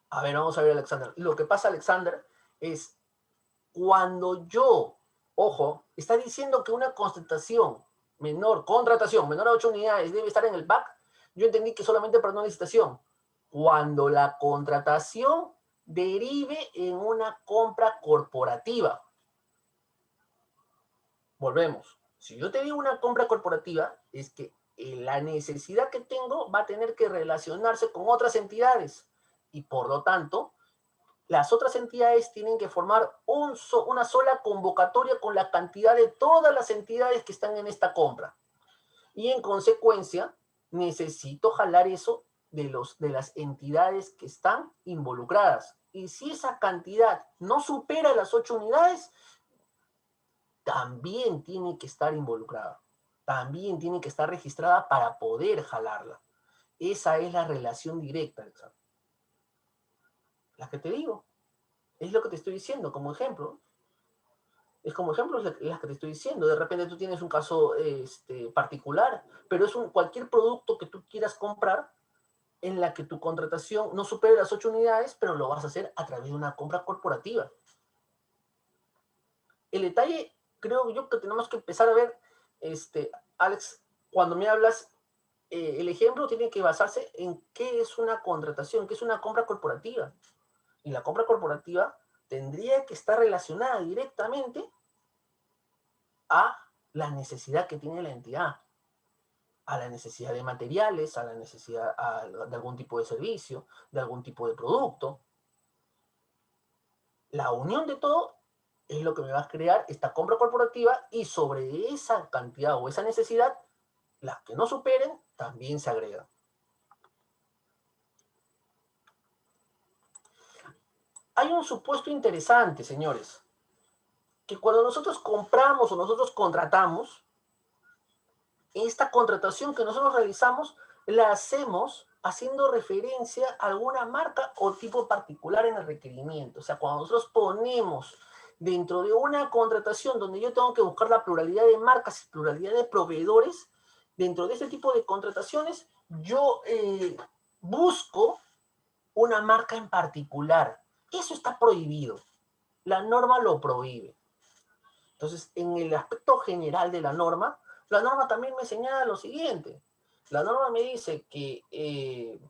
Speaker 2: A ver, vamos a ver, Alexander. Lo que pasa, Alexander, es cuando yo, ojo, está diciendo que una contratación menor a 8 unidades debe estar en el PAC, yo entendí que solamente para una licitación. Cuando la contratación derive en una compra corporativa. Volvemos. Si yo te digo una compra corporativa, es que la necesidad que tengo va a tener que relacionarse con otras entidades y por lo tanto las otras entidades tienen que formar una sola convocatoria con la cantidad de todas las entidades que están en esta compra. Y en consecuencia, necesito jalar eso de las entidades que están involucradas. Y si esa cantidad no supera las 8 unidades, también tiene que estar involucrada. También tiene que estar registrada para poder jalarla. Esa es la relación directa, Alexander. La que te digo. Es lo que te estoy diciendo como ejemplo. Es como ejemplo las que te estoy diciendo. De repente tú tienes un caso particular, pero es cualquier producto que tú quieras comprar en la que tu contratación no supere las 8 unidades, pero lo vas a hacer a través de una compra corporativa. El detalle, creo yo, que tenemos que empezar a ver, Alex, cuando me hablas, el ejemplo tiene que basarse en qué es una contratación, qué es una compra corporativa. Y la compra corporativa tendría que estar relacionada directamente a la necesidad que tiene la entidad, a la necesidad de materiales, a la necesidad de algún tipo de servicio, de algún tipo de producto. La unión de todo es lo que me va a crear esta compra corporativa y sobre esa cantidad o esa necesidad, las que no superen también se agregan. Hay un supuesto interesante, señores, que cuando nosotros compramos o nosotros contratamos, esta contratación que nosotros realizamos la hacemos haciendo referencia a alguna marca o tipo particular en el requerimiento. O sea, cuando nosotros ponemos dentro de una contratación donde yo tengo que buscar la pluralidad de marcas y pluralidad de proveedores, dentro de este tipo de contrataciones, yo busco una marca en particular. Eso está prohibido. La norma lo prohíbe. Entonces, en el aspecto general de la norma también me señala lo siguiente. La norma me dice que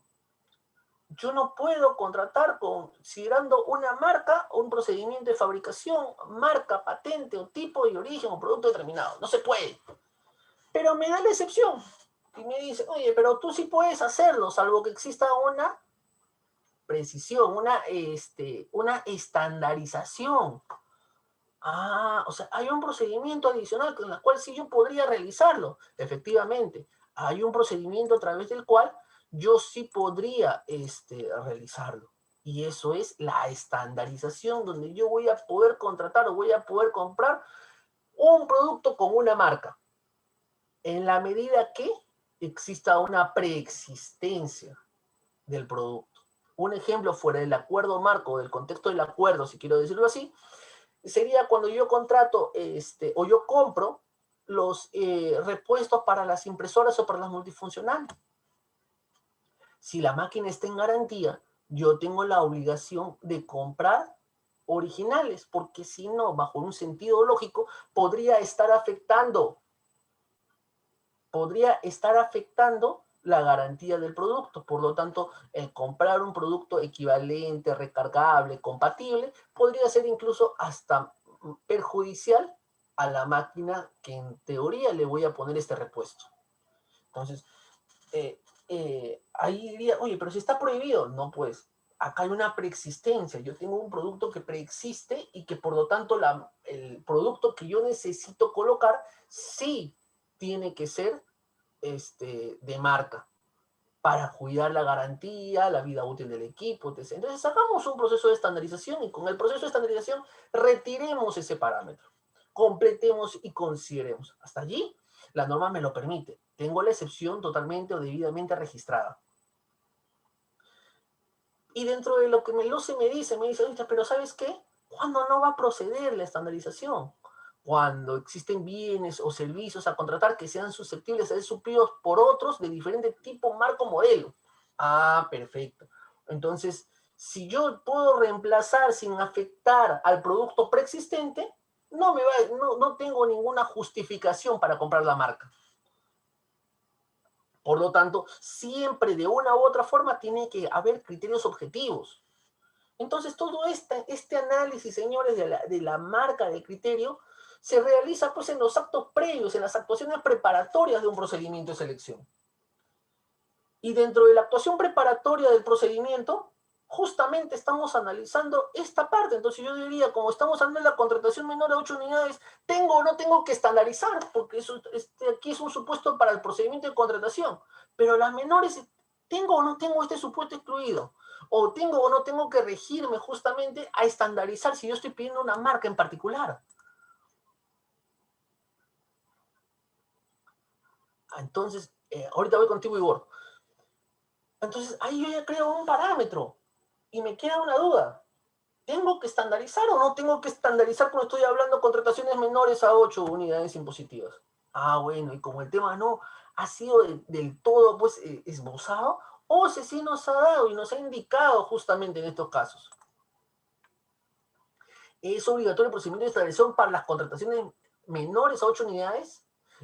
Speaker 2: yo no puedo contratar considerando una marca o un procedimiento de fabricación, marca, patente o tipo de origen o producto determinado. No se puede. Pero me da la excepción. Y me dice, oye, pero tú sí puedes hacerlo, salvo que exista una precisión, una estandarización. O sea, hay un procedimiento adicional con el cual sí yo podría realizarlo. Efectivamente, hay un procedimiento a través del cual yo sí podría realizarlo. Y eso es la estandarización, donde yo voy a poder contratar o voy a poder comprar un producto con una marca, en la medida que exista una preexistencia del producto. Un ejemplo fuera del acuerdo marco, del contexto del acuerdo, si quiero decirlo así, sería cuando yo contrato o yo compro los repuestos para las impresoras o para las multifuncionales. Si la máquina está en garantía, yo tengo la obligación de comprar originales, porque si no, bajo un sentido lógico, podría estar afectando la garantía del producto. Por lo tanto, el comprar un producto equivalente, recargable, compatible, podría ser incluso hasta perjudicial a la máquina que en teoría le voy a poner este repuesto. Entonces, ahí diría, oye, pero si está prohibido, no, pues acá hay una preexistencia. Yo tengo un producto que preexiste y que por lo tanto el producto que yo necesito colocar sí tiene que ser de marca para cuidar la garantía, la vida útil del equipo, etc. Entonces, hagamos un proceso de estandarización y con el proceso de estandarización retiremos ese parámetro, completemos y consideremos. Hasta allí, la norma me lo permite. Tengo la excepción totalmente o debidamente registrada. Y dentro de lo que el OCE me dice, pero ¿sabes qué? ¿Cuándo no va a proceder la estandarización? Cuando existen bienes o servicios a contratar que sean susceptibles de ser suplidos por otros de diferente tipo, marco, modelo. Ah, perfecto. Entonces, si yo puedo reemplazar sin afectar al producto preexistente, no tengo ninguna justificación para comprar la marca. Por lo tanto, siempre de una u otra forma tiene que haber criterios objetivos. Entonces, todo este análisis, señores, de la marca del criterio, se realiza pues en los actos previos, en las actuaciones preparatorias de un procedimiento de selección. Y dentro de la actuación preparatoria del procedimiento, justamente estamos analizando esta parte. Entonces yo diría, como estamos hablando de la contratación menor a 8 unidades, ¿tengo o no tengo que estandarizar? Porque eso, aquí es un supuesto para el procedimiento de contratación. Pero las menores, ¿tengo o no tengo este supuesto excluido? O tengo o no tengo que regirme justamente a estandarizar si yo estoy pidiendo una marca en particular. Entonces, ahorita voy contigo, Igor. Entonces, ahí yo ya creo un parámetro y me queda una duda. ¿Tengo que estandarizar o no tengo que estandarizar cuando estoy hablando de contrataciones menores a 8 unidades impositivas? Ah, bueno, y como el tema no ha sido del todo pues, esbozado, OCE sí nos ha dado y nos ha indicado justamente en estos casos. Es obligatorio el procedimiento de estandarización para las contrataciones menores a 8 unidades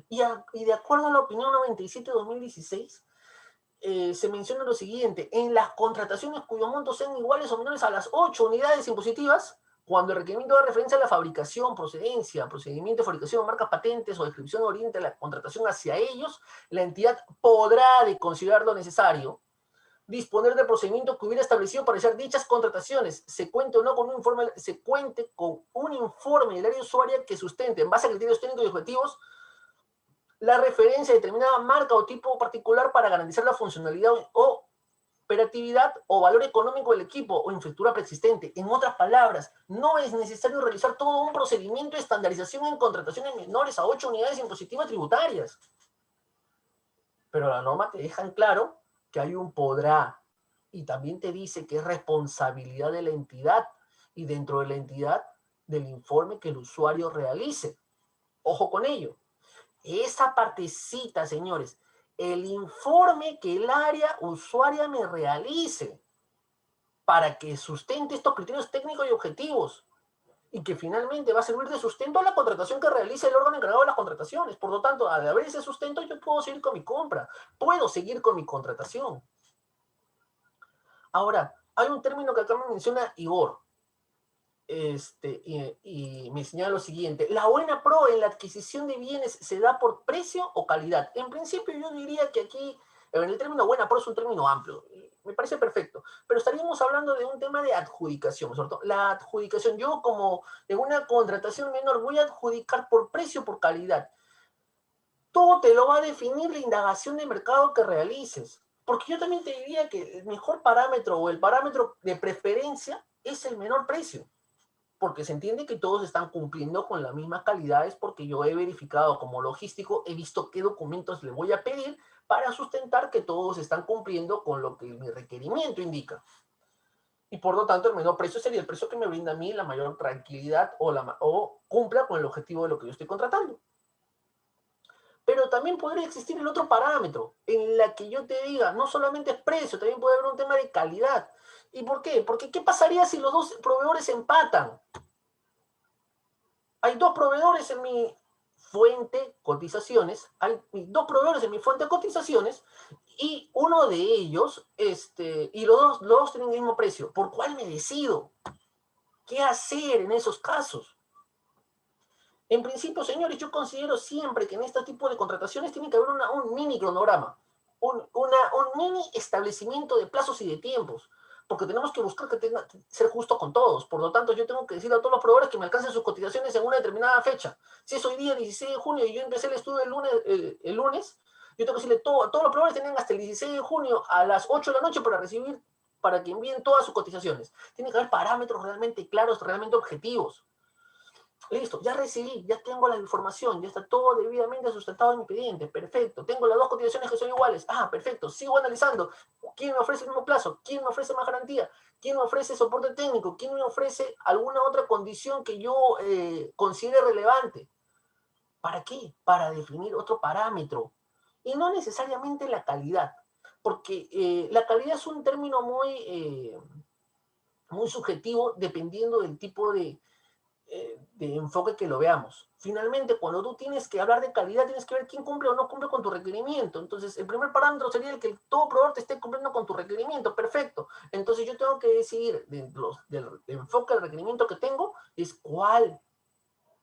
Speaker 2: y de acuerdo a la opinión 97-2016, se menciona lo siguiente: en las contrataciones cuyos montos sean iguales o menores a las 8 unidades impositivas, cuando el requerimiento da referencia a la fabricación, procedencia, procedimiento de fabricación, marcas, patentes o descripción oriente la contratación hacia ellos, la entidad podrá, de considerarlo necesario, disponer del procedimiento que hubiera establecido para realizar dichas contrataciones, se cuente o no con un informe, se cuente con un informe del área usuaria que sustente, en base a criterios técnicos y objetivos, la referencia a determinada marca o tipo particular para garantizar la funcionalidad o operatividad o valor económico del equipo o infraestructura preexistente. En otras palabras, no es necesario realizar todo un procedimiento de estandarización en contrataciones menores a 8 unidades impositivas tributarias. Pero la norma te deja en claro que hay un podrá y también te dice que es responsabilidad de la entidad y dentro de la entidad del informe que el usuario realice. Ojo con ello. Esa partecita, señores, el informe que el área usuaria me realice para que sustente estos criterios técnicos y objetivos y que finalmente va a servir de sustento a la contratación que realice el órgano encargado de las contrataciones. Por lo tanto, al haber ese sustento, yo puedo seguir con mi compra, puedo seguir con mi contratación. Ahora, hay un término que acá me menciona Igor, y me señala lo siguiente: la buena pro en la adquisición de bienes se da por precio o calidad. En principio yo diría que aquí el término buena pro es un término amplio, me parece perfecto, pero estaríamos hablando de un tema de adjudicación, ¿cierto? La adjudicación, yo como en una contratación menor voy a adjudicar por precio o por calidad. Todo te lo va a definir la indagación de mercado que realices, porque yo también te diría que el mejor parámetro o el parámetro de preferencia es el menor precio, porque se entiende que todos están cumpliendo con las mismas calidades, porque yo he verificado como logístico, he visto qué documentos le voy a pedir para sustentar que todos están cumpliendo con lo que mi requerimiento indica. Y por lo tanto, el menor precio sería el precio que me brinda a mí la mayor tranquilidad o cumpla con el objetivo de lo que yo estoy contratando. Pero también podría existir el otro parámetro, en la que yo te diga, no solamente es precio, también puede haber un tema de calidad. ¿Y por qué? Porque ¿qué pasaría si los dos proveedores empatan? Hay dos proveedores en mi fuente cotizaciones, hay dos proveedores en mi fuente de cotizaciones y uno de ellos, y los dos tienen el mismo precio. ¿Por cuál me decido? ¿Qué hacer en esos casos? En principio, señores, yo considero siempre que en este tipo de contrataciones tiene que haber un mini cronograma, un mini establecimiento de plazos y de tiempos, porque tenemos que buscar ser justo con todos. Por lo tanto, yo tengo que decirle a todos los proveedores que me alcancen sus cotizaciones en una determinada fecha. Si es hoy día 16 de junio y yo empecé el estudio el lunes, yo tengo que decirle a todos los proveedores tienen hasta el 16 de junio a las 8 de la noche para que envíen todas sus cotizaciones. Tiene que haber parámetros realmente claros, realmente objetivos. Listo, ya recibí, ya tengo la información, ya está todo debidamente sustentado en mi expediente. Perfecto. Tengo las dos cotizaciones que son iguales. Ah, perfecto. Sigo analizando. ¿Quién me ofrece el mismo plazo? ¿Quién me ofrece más garantía? ¿Quién me ofrece soporte técnico? ¿Quién me ofrece alguna otra condición que yo considere relevante? ¿Para qué? Para definir otro parámetro. Y no necesariamente la calidad, porque la calidad es un término muy subjetivo dependiendo del tipo de enfoque que lo veamos. Finalmente, cuando tú tienes que hablar de calidad, tienes que ver quién cumple o no cumple con tu requerimiento. Entonces, el primer parámetro sería el que todo proveedor te esté cumpliendo con tu requerimiento. Perfecto. Entonces, yo tengo que decidir dentro del enfoque del requerimiento que tengo, es cuál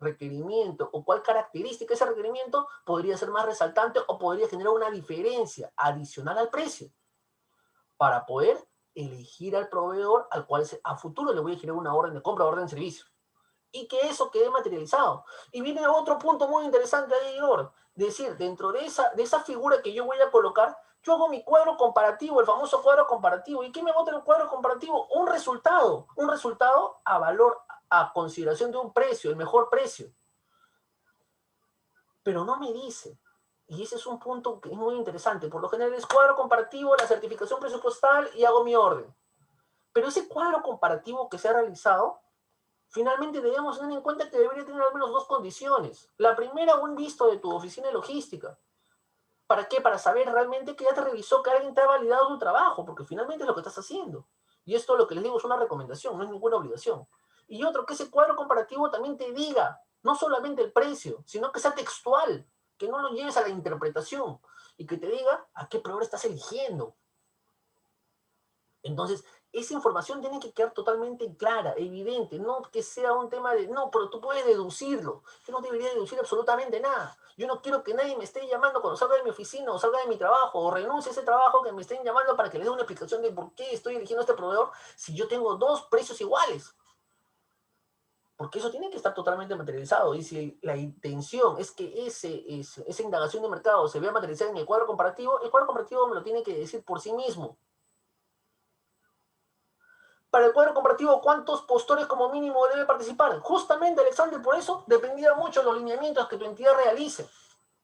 Speaker 2: requerimiento o cuál característica de ese requerimiento podría ser más resaltante o podría generar una diferencia adicional al precio para poder elegir al proveedor al cual a futuro le voy a generar una orden de compra o orden de servicio y que eso quede materializado. Y viene otro punto muy interesante ahí, Igor. Decir, dentro de esa figura que yo voy a colocar, yo hago mi cuadro comparativo, el famoso cuadro comparativo. ¿Y qué me bota el cuadro comparativo? Un resultado a valor, a consideración de un precio, el mejor precio. Pero no me dice, y ese es un punto que es muy interesante, por lo general es cuadro comparativo, la certificación presupuestal y hago mi orden. Pero ese cuadro comparativo que se ha realizado finalmente debemos tener en cuenta que debería tener al menos dos condiciones. La primera, un visto de tu oficina de logística. ¿Para qué? Para saber realmente que ya te revisó, que alguien te ha validado tu trabajo, porque finalmente es lo que estás haciendo. Y esto lo que les digo es una recomendación, no es ninguna obligación. Y otro, que ese cuadro comparativo también te diga, no solamente el precio, sino que sea textual, que no lo lleves a la interpretación y que te diga a qué proveedor estás eligiendo. Entonces, esa información tiene que quedar totalmente clara, evidente, no que sea un tema de, no, pero tú puedes deducirlo. Yo no debería deducir absolutamente nada. Yo no quiero que nadie me esté llamando cuando salga de mi oficina o salga de mi trabajo o renuncie a ese trabajo que me estén llamando para que les dé una explicación de por qué estoy eligiendo a este proveedor si yo tengo dos precios iguales. Porque eso tiene que estar totalmente materializado. Y si la intención es que esa indagación de mercado se vea materializada en el cuadro comparativo me lo tiene que decir por sí mismo. Para el cuadro comparativo, ¿cuántos postores como mínimo debe participar? Justamente, Alexander, por eso dependía mucho de los lineamientos que tu entidad realice.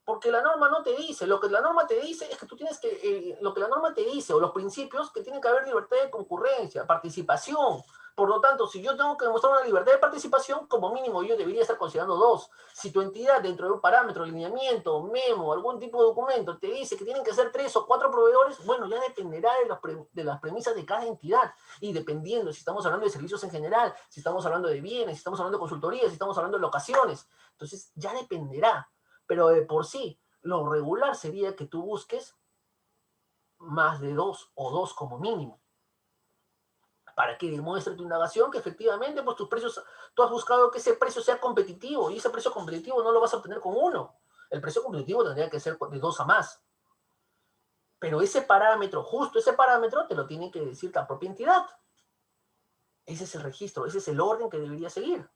Speaker 2: Porque la norma no te dice, lo que la norma te dice es que tú tienes que, lo que la norma te dice, o los principios, que tiene que haber libertad de concurrencia, participación. Por lo tanto, si yo tengo que demostrar una libertad de participación, como mínimo yo debería estar considerando dos. Si tu entidad, dentro de un parámetro, lineamiento, memo, algún tipo de documento, te dice que tienen que ser 3 o 4 proveedores, bueno, ya dependerá de las premisas de cada entidad. Y dependiendo si estamos hablando de servicios en general, si estamos hablando de bienes, si estamos hablando de consultorías, si estamos hablando de locaciones. Entonces, ya dependerá. Pero de por sí, lo regular sería que tú busques más de dos o dos como mínimo, para que demuestre tu indagación que efectivamente pues tus precios, tú has buscado que ese precio sea competitivo y ese precio competitivo no lo vas a obtener con uno. El precio competitivo tendría que ser de dos a más. Pero ese parámetro, justo ese parámetro, te lo tiene que decir la propia entidad. Ese es el registro, ese es el orden que debería seguir.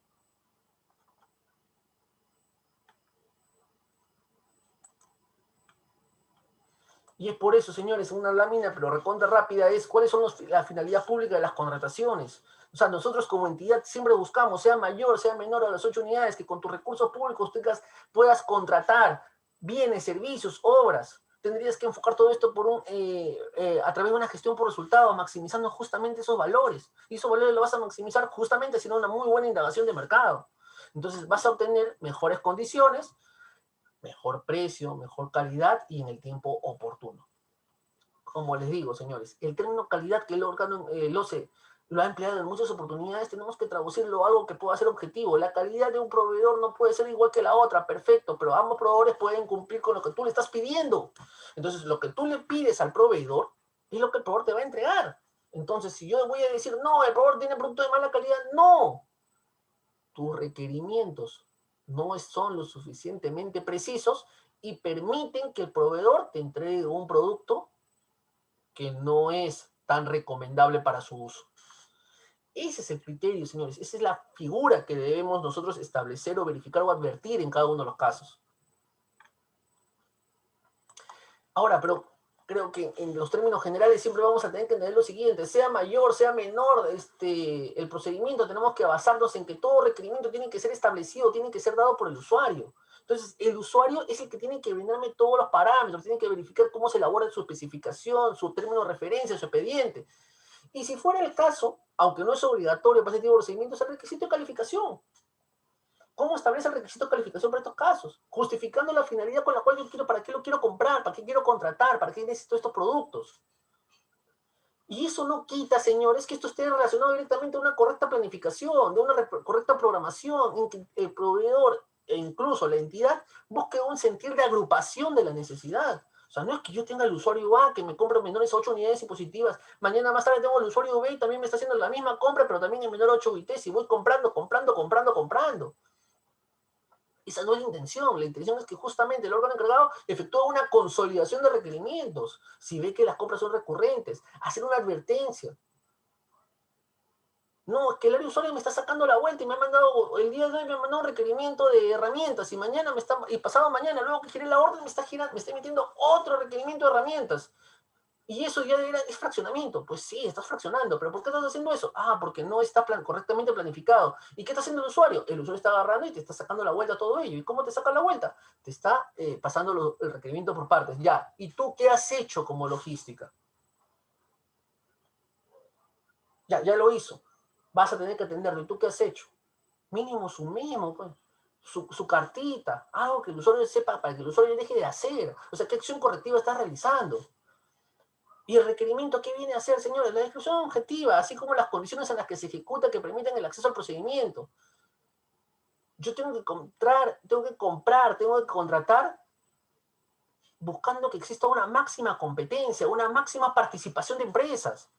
Speaker 2: Y es por eso, señores, una lámina, pero recontra rápida, es cuáles son la finalidad pública de las contrataciones. O sea, nosotros como entidad siempre buscamos, sea mayor, sea menor a las 8 unidades, que con tus recursos públicos puedas contratar bienes, servicios, obras. Tendrías que enfocar todo esto a través de una gestión por resultados, maximizando justamente esos valores. Y esos valores los vas a maximizar justamente haciendo una muy buena indagación de mercado. Entonces vas a obtener mejores condiciones, mejor precio, mejor calidad y en el tiempo oportuno. Como les digo, señores, el término calidad que el órgano, el OCE, lo ha empleado en muchas oportunidades, tenemos que traducirlo a algo que pueda ser objetivo. La calidad de un proveedor no puede ser igual que la otra, perfecto, pero ambos proveedores pueden cumplir con lo que tú le estás pidiendo. Entonces, lo que tú le pides al proveedor es lo que el proveedor te va a entregar. Entonces, si yo voy a decir, no, el proveedor tiene producto de mala calidad, no. Tus requerimientos no son lo suficientemente precisos y permiten que el proveedor te entregue un producto que no es tan recomendable para su uso. Ese es el criterio, señores. Esa es la figura que debemos nosotros establecer o verificar o advertir en cada uno de los casos. Ahora, pero creo que en los términos generales siempre vamos a tener que entender lo siguiente, sea mayor, sea menor el procedimiento, tenemos que basarnos en que todo requerimiento tiene que ser establecido, tiene que ser dado por el usuario. Entonces, el usuario es el que tiene que brindarme todos los parámetros, tiene que verificar cómo se elabora su especificación, su término de referencia, su expediente. Y si fuera el caso, aunque no es obligatorio para ese tipo de procedimientos, el requisito de calificación. ¿Cómo establece el requisito de calificación para estos casos? Justificando la finalidad con la cual yo quiero, para qué lo quiero comprar, para qué quiero contratar, para qué necesito estos productos. Y eso no quita, señores, que esto esté relacionado directamente a una correcta planificación, de una correcta programación, en que el proveedor e incluso la entidad busque un sentir de agrupación de la necesidad. O sea, no es que yo tenga el usuario A que me compra menores a 8 unidades impositivas, mañana más tarde tengo el usuario B y también me está haciendo la misma compra, pero también en menor a 8 UITs y voy comprando. Esa no es la intención. La intención es que justamente el órgano encargado efectúe una consolidación de requerimientos. Si ve que las compras son recurrentes, hacer una advertencia. No, es que el área usuario me está sacando la vuelta y me ha mandado, el día de hoy me ha mandado un requerimiento de herramientas y mañana y pasado mañana, luego que giré la orden, me está emitiendo otro requerimiento de herramientas. Y eso ya es fraccionamiento. Pues sí, estás fraccionando. ¿Pero por qué estás haciendo eso? Ah, porque no está correctamente planificado. ¿Y qué está haciendo el usuario? El usuario está agarrando y te está sacando la vuelta a todo ello. ¿Y cómo te saca la vuelta? Te está pasando el requerimiento por partes. Ya. ¿Y tú qué has hecho como logística? Ya lo hizo. Vas a tener que atenderlo. ¿Y tú qué has hecho? Mínimo su mínimo, pues. Su cartita. Algo que el usuario sepa para que el usuario deje de hacer. O sea, ¿qué acción correctiva estás realizando? ¿Y el requerimiento qué viene a hacer, señores? La descripción objetiva, así como las condiciones en las que se ejecuta que permiten el acceso al procedimiento. Yo tengo que comprar, tengo que contratar buscando que exista una máxima competencia, una máxima participación de empresas.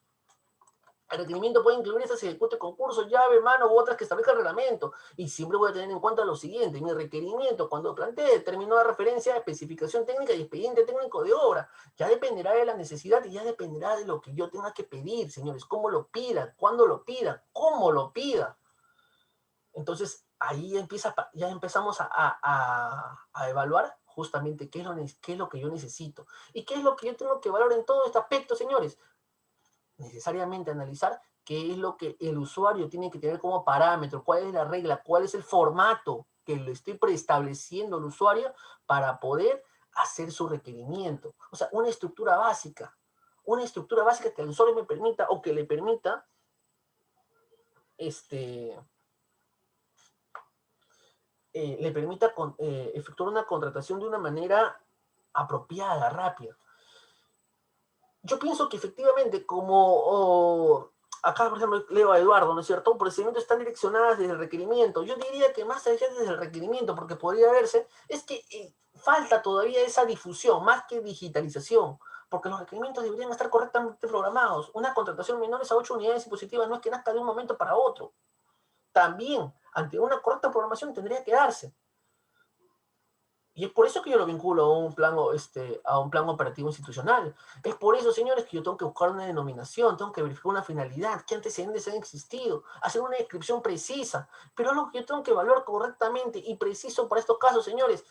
Speaker 2: El requerimiento puede incluir estas si ejecute concurso, llave, mano u otras que establezca el reglamento. Y siempre voy a tener en cuenta lo siguiente: mi requerimiento, cuando plantee término de referencia, especificación técnica y expediente técnico de obra, ya dependerá de la necesidad y ya dependerá de lo que yo tenga que pedir, señores. Cómo lo pida, cuándo lo pida, cómo lo pida. Entonces, ahí ya empezamos a evaluar justamente qué es lo que yo necesito. ¿Y qué es lo que yo tengo que valorar en todo este aspecto, señores? Necesariamente analizar qué es lo que el usuario tiene que tener como parámetro, cuál es la regla, cuál es el formato que le estoy preestableciendo al usuario para poder hacer su requerimiento. O sea, una estructura básica que al usuario me permita o que le permita efectuar una contratación de una manera apropiada, rápida. Yo pienso que efectivamente, acá, por ejemplo, leo a Eduardo, ¿no es cierto? Procedimientos están direccionados desde el requerimiento. Yo diría que más allá desde el requerimiento, porque podría verse, es que falta todavía esa difusión, más que digitalización, porque los requerimientos deberían estar correctamente programados. Una contratación menores a 8 unidades impositivas no es que nazca de un momento para otro. También, ante una correcta programación, tendría que darse. Y es por eso que yo lo vinculo a un plan operativo institucional. Es por eso, señores, que yo tengo que buscar una denominación, tengo que verificar una finalidad, qué antecedentes han existido, hacer una descripción precisa. Pero algo que yo tengo que evaluar correctamente y preciso para estos casos, señores.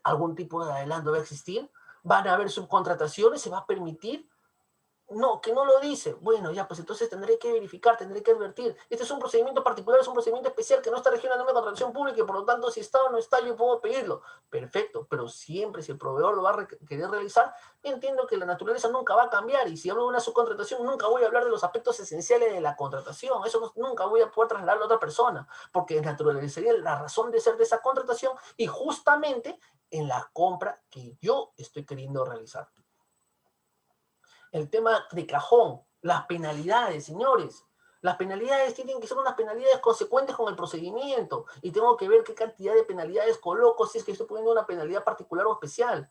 Speaker 2: ¿Algún tipo de adelanto va a existir? ¿Van a haber subcontrataciones? ¿Se va a permitir? No, que no lo dice. Bueno, ya, pues entonces tendré que verificar, tendré que advertir. Este es un procedimiento particular, es un procedimiento especial que no está regido en la norma de contratación pública y por lo tanto, si está o no está, yo puedo pedirlo. Perfecto, pero siempre si el proveedor lo va a querer realizar, entiendo que la naturaleza nunca va a cambiar y si hablo de una subcontratación, nunca voy a hablar de los aspectos esenciales de la contratación. Eso nunca voy a poder trasladarlo a otra persona, porque naturalizaría la razón de ser de esa contratación y justamente en la compra que yo estoy queriendo realizar. El tema de cajón, las penalidades, señores. Las penalidades tienen que ser unas penalidades consecuentes con el procedimiento y tengo que ver qué cantidad de penalidades coloco si es que estoy poniendo una penalidad particular o especial.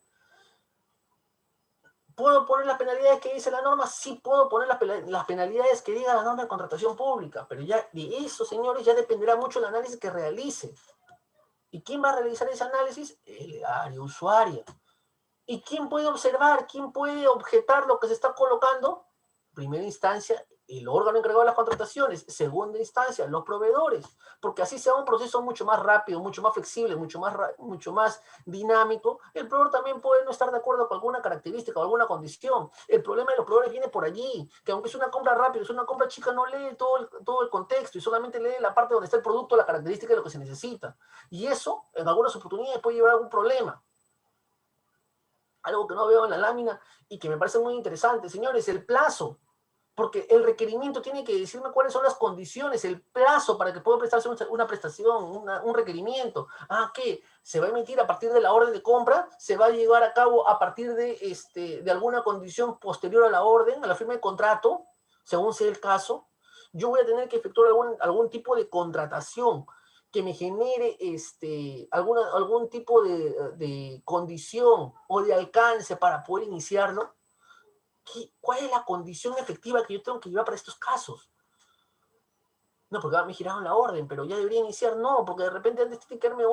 Speaker 2: ¿Puedo poner las penalidades que dice la norma? Sí puedo poner las penalidades que diga la norma de contratación pública, pero ya de eso, señores, ya dependerá mucho el análisis que realice. ¿Y quién va a realizar ese análisis? El área usuaria. ¿Y quién puede observar? ¿Quién puede objetar lo que se está colocando? Primera instancia, el órgano encargado de las contrataciones. Segunda instancia, los proveedores. Porque así sea un proceso mucho más rápido, mucho más flexible, mucho más dinámico. El proveedor también puede no estar de acuerdo con alguna característica o alguna condición. El problema de los proveedores viene por allí, que aunque es una compra rápida, es una compra chica, no lee todo el contexto y solamente lee la parte donde está el producto, la característica de lo que se necesita. Y eso, en algunas oportunidades, puede llevar a algún problema. Algo que no veo en la lámina y que me parece muy interesante, señores, el plazo. Porque el requerimiento tiene que decirme cuáles son las condiciones, el plazo para que pueda prestarse una prestación, un requerimiento. Ah, ¿qué? ¿Se va a emitir a partir de la orden de compra? ¿Se va a llevar a cabo a partir de alguna condición posterior a la orden, a la firma de contrato? Según sea el caso. Yo voy a tener que efectuar algún tipo de contratación que me genere algún tipo de condición o de alcance para poder iniciarlo. ¿Cuál es la condición efectiva que yo tengo que llevar para estos casos? No, porque me giraron la orden, pero ya debería iniciar, no, porque de repente antes tienen que darme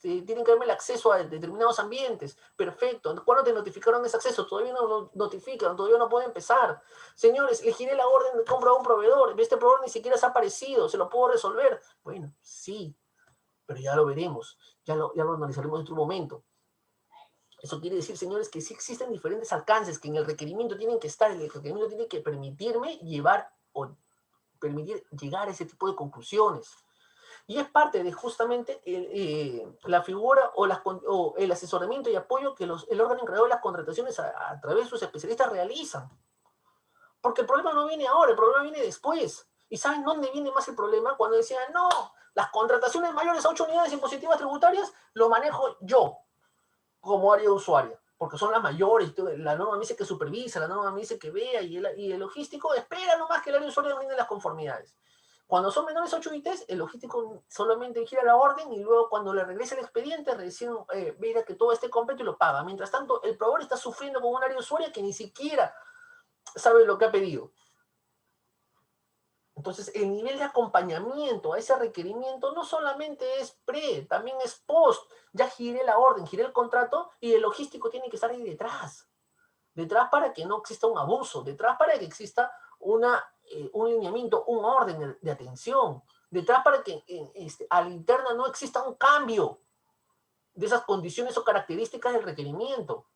Speaker 2: tienen que darme el acceso a determinados ambientes. Perfecto. ¿Cuándo te notificaron ese acceso? Todavía no lo notifican, todavía no puede empezar. Señores, le giré la orden de compra a un proveedor, este proveedor ni siquiera se ha aparecido, ¿se lo puedo resolver? Bueno, sí, pero ya lo veremos, ya lo analizaremos en otro momento. Eso quiere decir, señores, que sí existen diferentes alcances que en el requerimiento tienen que estar, el requerimiento tiene que permitirme llevar o permitir llegar a ese tipo de conclusiones. Y es parte de justamente la figura o el asesoramiento y apoyo que el órgano encargado de las contrataciones a través de sus especialistas realizan. Porque el problema no viene ahora, el problema viene después. ¿Y saben dónde viene más el problema? Cuando decían, no, las contrataciones mayores a 8 unidades impositivas tributarias lo manejo yo como área usuaria, porque son las mayores, la norma me dice que supervisa, la norma me dice que vea, y el logístico espera nomás que el área usuaria brinde las conformidades. Cuando son menores 8 ITs, el logístico solamente gira la orden y luego cuando le regresa el expediente, recién verá que todo esté completo y lo paga. Mientras tanto, el proveedor está sufriendo con un área usuaria que ni siquiera sabe lo que ha pedido. Entonces, el nivel de acompañamiento a ese requerimiento no solamente es pre, también es post. Ya giré la orden, giré el contrato y el logístico tiene que estar ahí detrás. Detrás para que no exista un abuso, detrás para que exista un lineamiento, un orden de atención, detrás para que a la interna no exista un cambio de esas condiciones o características del requerimiento.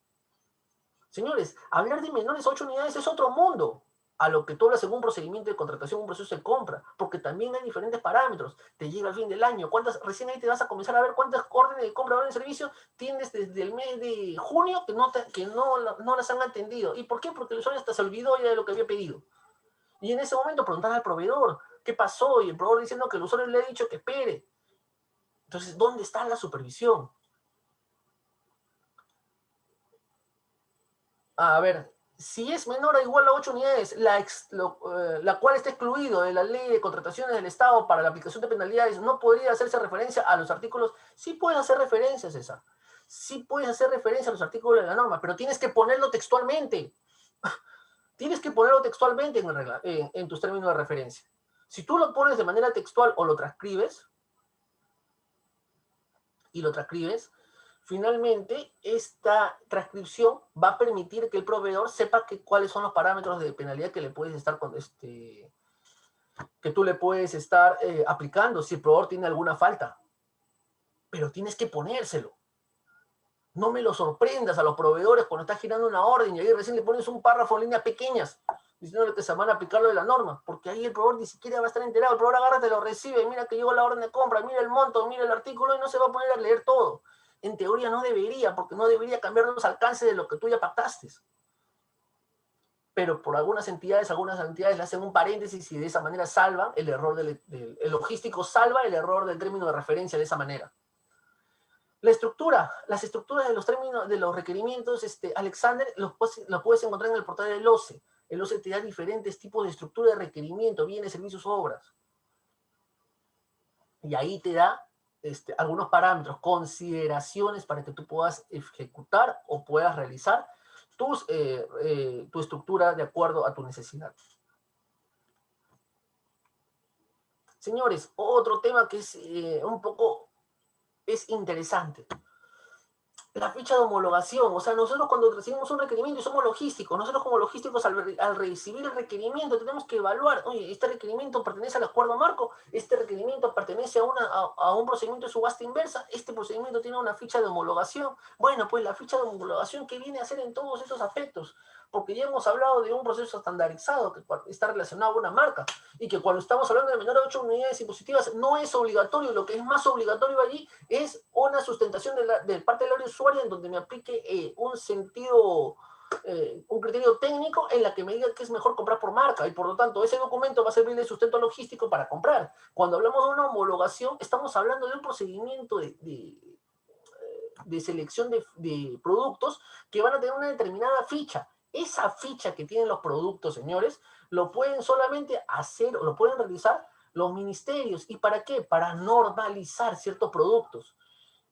Speaker 2: Señores, hablar de menores a 8 unidades es otro mundo a lo que tú hablas en un procedimiento de contratación, un proceso de compra, porque también hay diferentes parámetros. Te llega el fin del año, recién ahí te vas a comenzar a ver cuántas órdenes de compra o órdenes de servicio tienes desde el mes de junio que no las han atendido. ¿Y por qué? Porque el usuario hasta se olvidó ya de lo que había pedido. Y en ese momento preguntar al proveedor, ¿qué pasó? Y el proveedor diciendo que el usuario le ha dicho que espere. Entonces, ¿dónde está la supervisión? A ver, si es menor o igual a 8 unidades, la cual está excluido de la ley de contrataciones del Estado para la aplicación de penalidades, ¿no podría hacerse referencia a los artículos? Sí puedes hacer referencia, César. Sí puedes hacer referencia a los artículos de la norma, pero tienes que ponerlo textualmente. Tienes que ponerlo textualmente en tus términos de referencia. Si tú lo pones de manera textual o lo transcribes, finalmente esta transcripción va a permitir que el proveedor sepa cuáles son los parámetros de penalidad que le puedes estar que tú le puedes estar aplicando si el proveedor tiene alguna falta. Pero tienes que ponérselo. No me lo sorprendas a los proveedores cuando estás girando una orden y ahí recién le pones un párrafo en líneas pequeñas diciéndole que se van a aplicar lo de la norma, porque ahí el proveedor ni siquiera va a estar enterado. El proveedor agarra, te lo recibe, mira que llegó la orden de compra, mira el monto, mira el artículo y no se va a poner a leer todo. En teoría no debería, porque no debería cambiar los alcances de lo que tú ya pactaste. Pero por algunas entidades le hacen un paréntesis y de esa manera salvan el error el logístico salva el error del término de referencia de esa manera. Las estructuras de los términos, de los requerimientos, Alexander, los puedes encontrar en el portal del OCE. El OCE te da diferentes tipos de estructura de requerimiento, bienes, servicios, obras. Y ahí te da algunos parámetros, consideraciones para que tú puedas ejecutar o puedas realizar tu estructura de acuerdo a tu necesidad. Señores, otro tema que es un poco es interesante. La ficha de homologación, o sea, nosotros cuando recibimos un requerimiento y somos logísticos, nosotros como logísticos al recibir el requerimiento tenemos que evaluar, oye, este requerimiento pertenece al acuerdo marco, este requerimiento pertenece a un procedimiento de subasta inversa, este procedimiento tiene una ficha de homologación. Bueno, pues la ficha de homologación, ¿qué viene a hacer en todos estos aspectos? Porque ya hemos hablado de un proceso estandarizado que está relacionado a una marca y que cuando estamos hablando de menor a 8 unidades impositivas no es obligatorio, lo que es más obligatorio allí es una sustentación de parte del área usuaria en donde me aplique un sentido, un criterio técnico en la que me diga que es mejor comprar por marca y por lo tanto ese documento va a servir de sustento logístico para comprar. Cuando hablamos de una homologación estamos hablando de un procedimiento de selección de productos que van a tener una determinada ficha. Esa ficha que tienen los productos, señores, lo pueden solamente hacer o lo pueden realizar los ministerios. ¿Y para qué? Para normalizar ciertos productos.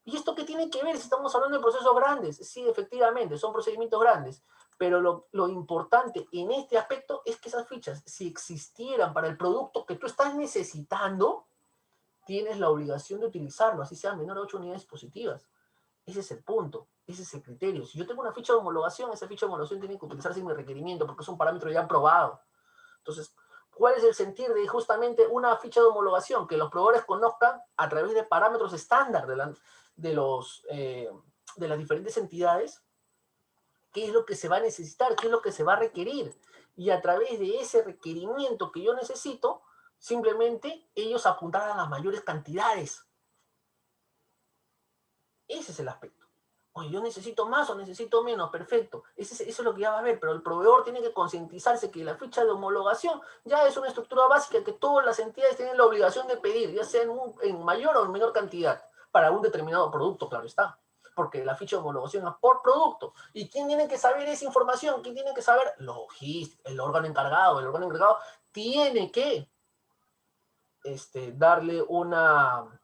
Speaker 2: ¿Y esto qué tiene que ver si estamos hablando de procesos grandes? Sí, efectivamente, son procedimientos grandes. Pero lo importante en este aspecto es que esas fichas, si existieran para el producto que tú estás necesitando, tienes la obligación de utilizarlo, así sea menor a 8 unidades positivas. Ese es el punto, ese es el criterio. Si yo tengo una ficha de homologación, esa ficha de homologación tiene que utilizarse en mi requerimiento porque es un parámetro ya aprobado. Entonces, ¿cuál es el sentir de justamente una ficha de homologación? Que los proveedores conozcan a través de parámetros estándar de las diferentes entidades qué es lo que se va a necesitar, qué es lo que se va a requerir. Y a través de ese requerimiento que yo necesito, simplemente ellos apuntarán a las mayores cantidades. Ese es el aspecto. Oye, yo necesito más o necesito menos, perfecto. Eso es lo que ya va a haber, pero el proveedor tiene que concientizarse que la ficha de homologación ya es una estructura básica que todas las entidades tienen la obligación de pedir, ya sea en mayor o en menor cantidad, para un determinado producto, claro está. Porque la ficha de homologación es por producto. ¿Y quién tiene que saber esa información? ¿Quién tiene que saber? Logística, el órgano encargado. El órgano encargado tiene que darle una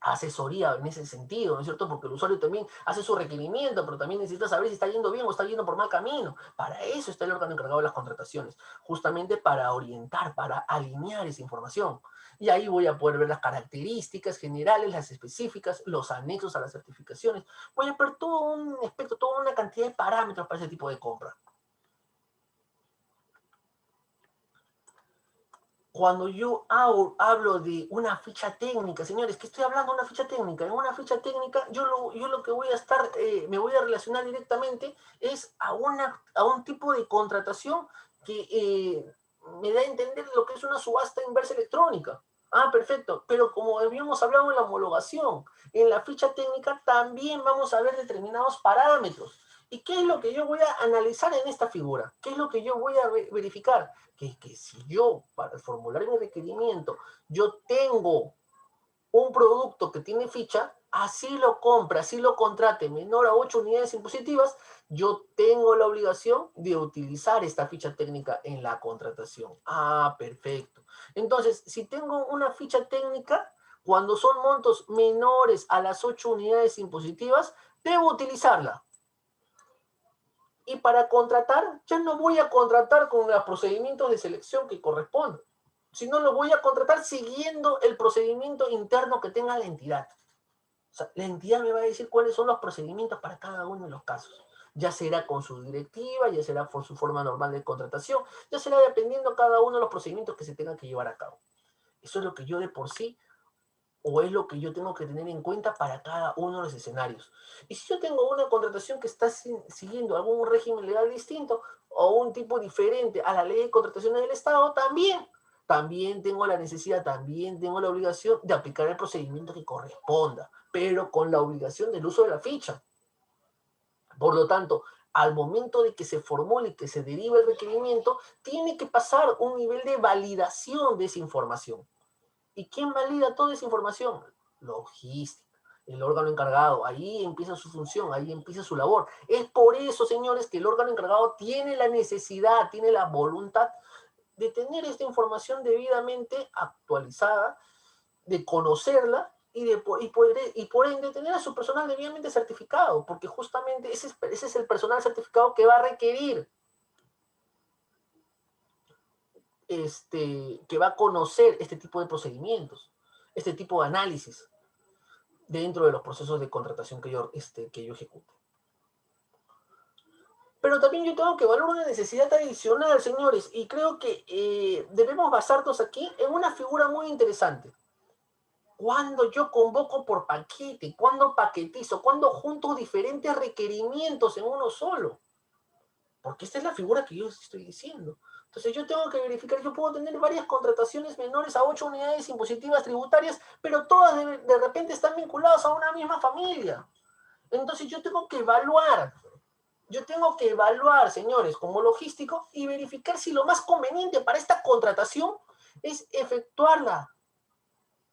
Speaker 2: asesoría en ese sentido, ¿no es cierto? Porque el usuario también hace su requerimiento, pero también necesita saber si está yendo bien o está yendo por mal camino. Para eso está el órgano encargado de las contrataciones, justamente para orientar, para alinear esa información. Y ahí voy a poder ver las características generales, las específicas, los anexos a las certificaciones. Voy a ver todo un espectro, toda una cantidad de parámetros para ese tipo de compra. Cuando yo hablo de una ficha técnica, señores, ¿qué estoy hablando de una ficha técnica? En una ficha técnica, yo lo que voy a estar, me voy a relacionar directamente es a un tipo de contratación que me da a entender lo que es una subasta inversa electrónica. Ah, perfecto. Pero como habíamos hablado en la homologación, en la ficha técnica también vamos a ver determinados parámetros. ¿Y qué es lo que yo voy a analizar en esta figura? ¿Qué es lo que yo voy a verificar? Que si yo, para formular mi requerimiento, yo tengo un producto que tiene ficha, así lo compre, así lo contrate, menor a 8 unidades impositivas, yo tengo la obligación de utilizar esta ficha técnica en la contratación. Ah, perfecto. Entonces, si tengo una ficha técnica, cuando son montos menores a las 8 unidades impositivas, debo utilizarla. Y para contratar, ya no voy a contratar con los procedimientos de selección que corresponden, sino lo voy a contratar siguiendo el procedimiento interno que tenga la entidad. O sea, la entidad me va a decir cuáles son los procedimientos para cada uno de los casos. Ya será con su directiva, ya será por su forma normal de contratación, ya será dependiendo cada uno de los procedimientos que se tengan que llevar a cabo. Eso es lo que yo de por sí o es lo que yo tengo que tener en cuenta para cada uno de los escenarios. Y si yo tengo una contratación que está siguiendo algún régimen legal distinto o un tipo diferente a la ley de contrataciones del Estado, también tengo la necesidad, también tengo la obligación de aplicar el procedimiento que corresponda, pero con la obligación del uso de la ficha. Por lo tanto, al momento de que se formule y que se derive el requerimiento, tiene que pasar un nivel de validación de esa información. ¿Y quién valida toda esa información? Logística, el órgano encargado. Ahí empieza su función, ahí empieza su labor. Es por eso, señores, que el órgano encargado tiene la necesidad, tiene la voluntad de tener esta información debidamente actualizada, de conocerla y por ende tener a su personal debidamente certificado, porque justamente ese es el personal certificado que va a requerir que va a conocer este tipo de procedimientos, este tipo de análisis. dentro de los procesos de contratación que yo ejecute. Pero también yo tengo que evaluar una necesidad adicional, señores, y creo que debemos basarnos aquí en una figura muy interesante. Cuando yo convoco por paquete, cuando paquetizo, cuando junto diferentes requerimientos en uno solo. Porque esta es la figura que yo estoy diciendo. Entonces yo tengo que verificar, yo puedo tener varias contrataciones menores a 8 unidades impositivas tributarias, pero todas de repente están vinculadas a una misma familia. Entonces yo tengo que evaluar, señores, como logístico y verificar si lo más conveniente para esta contratación es efectuarla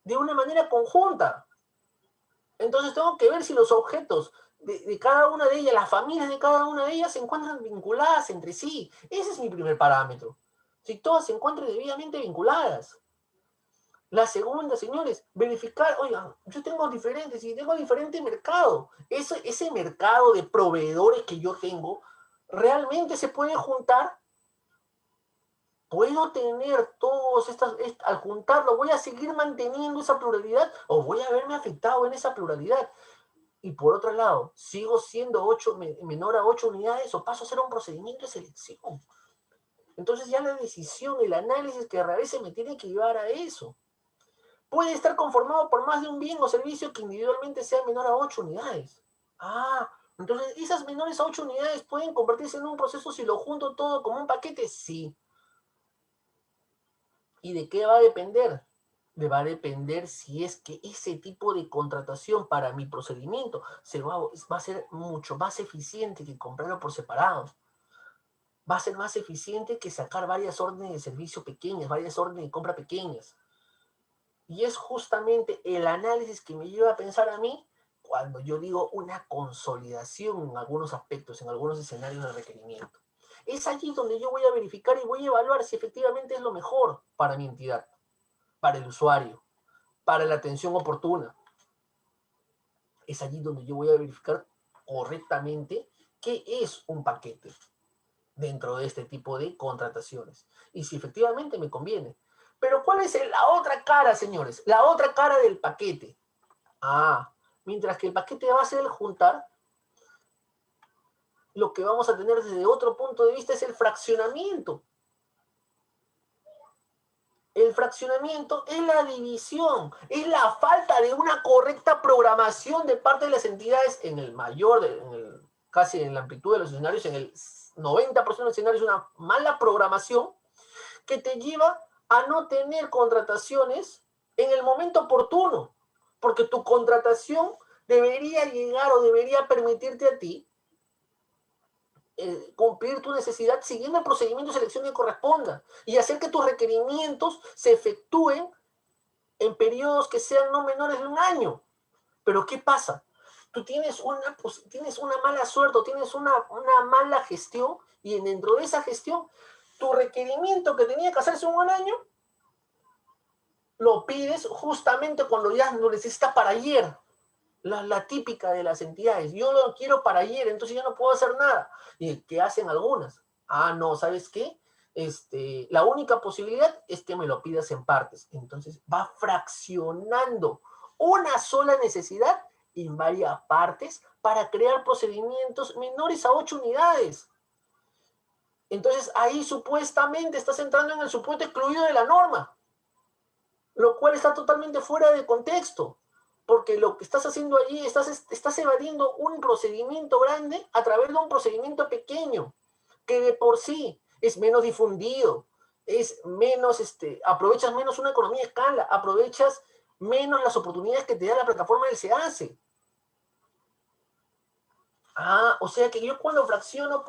Speaker 2: de una manera conjunta. Entonces tengo que ver si los objetos de cada una de ellas, las familias de cada una de ellas se encuentran vinculadas entre sí. Ese es mi primer parámetro. Si todas se encuentran debidamente vinculadas. La segunda, señores, verificar, oigan, yo tengo diferente mercado. Ese mercado de proveedores que yo tengo, ¿realmente se puede juntar? ¿Puedo tener al juntarlo, voy a seguir manteniendo esa pluralidad o voy a verme afectado en esa pluralidad? Y por otro lado, ¿sigo siendo menor a 8 unidades o paso a ser un procedimiento de selección? Entonces ya la decisión, el análisis que realice me tiene que llevar a eso. Puede estar conformado por más de un bien o servicio que individualmente sea menor a 8 unidades. Entonces esas menores a 8 unidades pueden convertirse en un proceso si lo junto todo como un paquete, sí. ¿Y de qué va a depender? Va a depender si es que ese tipo de contratación para mi procedimiento va a ser mucho más eficiente que comprarlo por separado. Va a ser más eficiente que sacar varias órdenes de servicio pequeñas, varias órdenes de compra pequeñas. Y es justamente el análisis que me lleva a pensar a mí cuando yo digo una consolidación en algunos aspectos, en algunos escenarios de requerimiento. Es allí donde yo voy a verificar y voy a evaluar si efectivamente es lo mejor para mi entidad, para el usuario, para la atención oportuna. Es allí donde yo voy a verificar correctamente qué es un paquete dentro de este tipo de contrataciones y si efectivamente me conviene. Pero ¿cuál es la otra cara, señores? La otra cara del paquete. Mientras que el paquete va a ser el juntar, lo que vamos a tener desde otro punto de vista es el fraccionamiento. El fraccionamiento es la división, es la falta de una correcta programación de parte de las entidades en el mayor, casi en la amplitud de los escenarios, en el 90% de los escenarios, una mala programación que te lleva a no tener contrataciones en el momento oportuno, porque tu contratación debería llegar o debería permitirte a ti cumplir tu necesidad siguiendo el procedimiento de selección que corresponda y hacer que tus requerimientos se efectúen en periodos que sean no menores de un año. Pero ¿qué pasa? Tú tienes una mala suerte o tienes una mala gestión y dentro de esa gestión, tu requerimiento que tenía que hacerse en un año, lo pides justamente cuando ya lo necesitas para ayer. La típica de las entidades. Yo lo quiero para ayer, entonces ya no puedo hacer nada. ¿Y qué hacen algunas? No, ¿sabes qué? La única posibilidad es que me lo pidas en partes. Entonces va fraccionando una sola necesidad en varias partes para crear procedimientos menores a 8 unidades. Entonces ahí supuestamente estás entrando en el supuesto excluido de la norma, lo cual está totalmente fuera de contexto. Porque lo que estás haciendo allí, estás evadiendo un procedimiento grande a través de un procedimiento pequeño, que de por sí es menos difundido, aprovechas menos una economía de escala, aprovechas menos las oportunidades que te da la plataforma del SEACE. O sea que yo cuando fracciono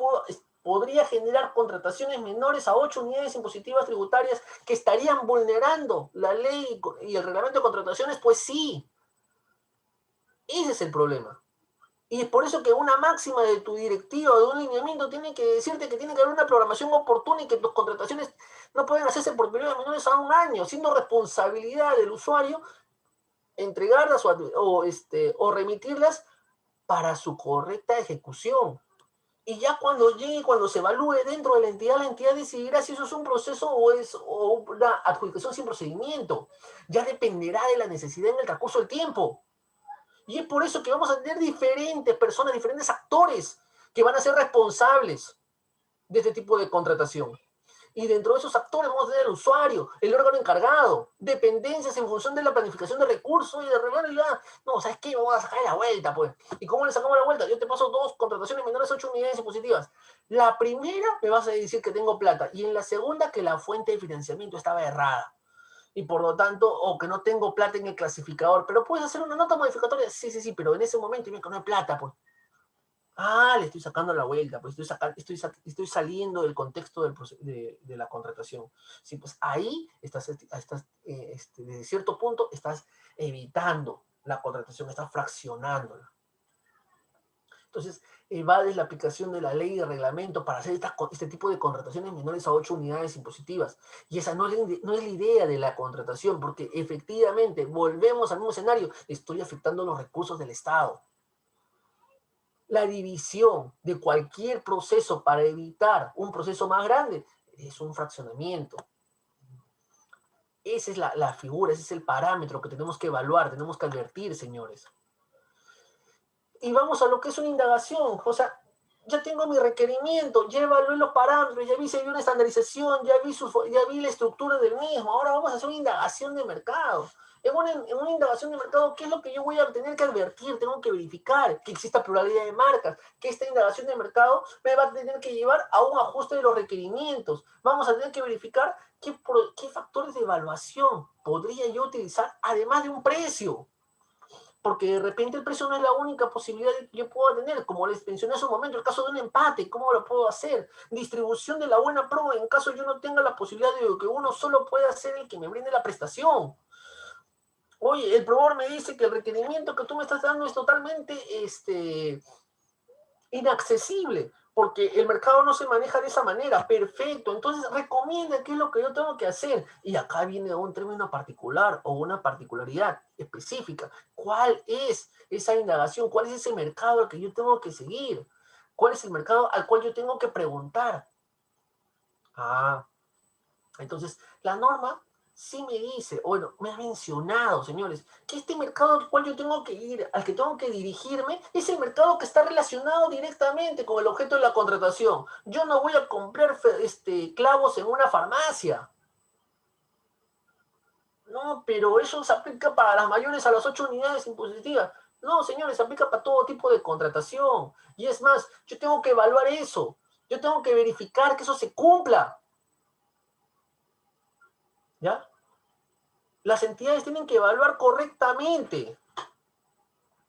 Speaker 2: podría generar contrataciones menores a 8 unidades impositivas tributarias que estarían vulnerando la ley y el reglamento de contrataciones, pues sí. Ese es el problema. Y es por eso que una máxima de tu directiva o de un lineamiento tiene que decirte que tiene que haber una programación oportuna y que tus contrataciones no pueden hacerse por periodos menores a un año, siendo responsabilidad del usuario entregarlas o remitirlas para su correcta ejecución. Y ya cuando llegue, cuando se evalúe dentro de la entidad decidirá si eso es un proceso o una adjudicación sin procedimiento. Ya dependerá de la necesidad en el transcurso del tiempo. Y es por eso que vamos a tener diferentes personas, diferentes actores que van a ser responsables de este tipo de contratación. Y dentro de esos actores vamos a tener el usuario, el órgano encargado, dependencias en función de la planificación de recursos y de regalo y ya. No, ¿sabes qué? Vamos a sacar la vuelta, pues. ¿Y cómo le sacamos la vuelta? Yo te paso 2 contrataciones menores a 8 unidades impositivas. La primera me vas a decir que tengo plata y en la segunda que la fuente de financiamiento estaba errada. Y por lo tanto, o que no tengo plata en el clasificador, pero puedes hacer una nota modificatoria. Sí, sí, sí, pero en ese momento me que no hay plata, pues. Ah, le estoy sacando la vuelta, pues estoy saliendo del contexto de la contratación. Sí, pues ahí desde cierto punto, estás evitando la contratación, estás fraccionándola. Entonces, evades la aplicación de la ley de reglamento para hacer este tipo de contrataciones menores a 8 unidades impositivas. Y esa no es la idea de la contratación, porque efectivamente, volvemos al mismo escenario, estoy afectando los recursos del Estado. La división de cualquier proceso para evitar un proceso más grande es un fraccionamiento. Esa es la figura, ese es el parámetro que tenemos que evaluar, tenemos que advertir, señores. Y vamos a lo que es una indagación. O sea, ya tengo mi requerimiento, ya evalué los parámetros, ya vi si hay una estandarización, ya vi la estructura del mismo. Ahora vamos a hacer una indagación de mercado. En una indagación de mercado, ¿qué es lo que yo voy a tener que advertir? Tengo que verificar que exista pluralidad de marcas, que esta indagación de mercado me va a tener que llevar a un ajuste de los requerimientos. Vamos a tener que verificar qué factores de evaluación podría yo utilizar, además de un precio. Porque de repente el precio no es la única posibilidad que yo pueda tener. Como les mencioné hace un momento, el caso de un empate, ¿cómo lo puedo hacer? Distribución de la buena promo en caso yo no tenga la posibilidad de que uno solo pueda ser el que me brinde la prestación. Oye, el proveedor me dice que el requerimiento que tú me estás dando es totalmente inaccesible, porque el mercado no se maneja de esa manera. Perfecto, entonces recomienda qué es lo que yo tengo que hacer. Y acá viene un término particular o una particularidad específica. ¿Cuál es esa indagación? ¿Cuál es ese mercado al que yo tengo que seguir? ¿Cuál es el mercado al cual yo tengo que preguntar? Ah, entonces la norma sí me dice, bueno, me ha mencionado, señores, que este mercado al cual yo tengo que ir, al que tengo que dirigirme, es el mercado que está relacionado directamente con el objeto de la contratación. Yo no voy a comprar clavos en una farmacia. No, pero eso se aplica para las mayores a las 8 unidades impositivas. No, señores, se aplica para todo tipo de contratación. Y es más, yo tengo que evaluar eso. Yo tengo que verificar que eso se cumpla. ¿Ya? Las entidades tienen que evaluar correctamente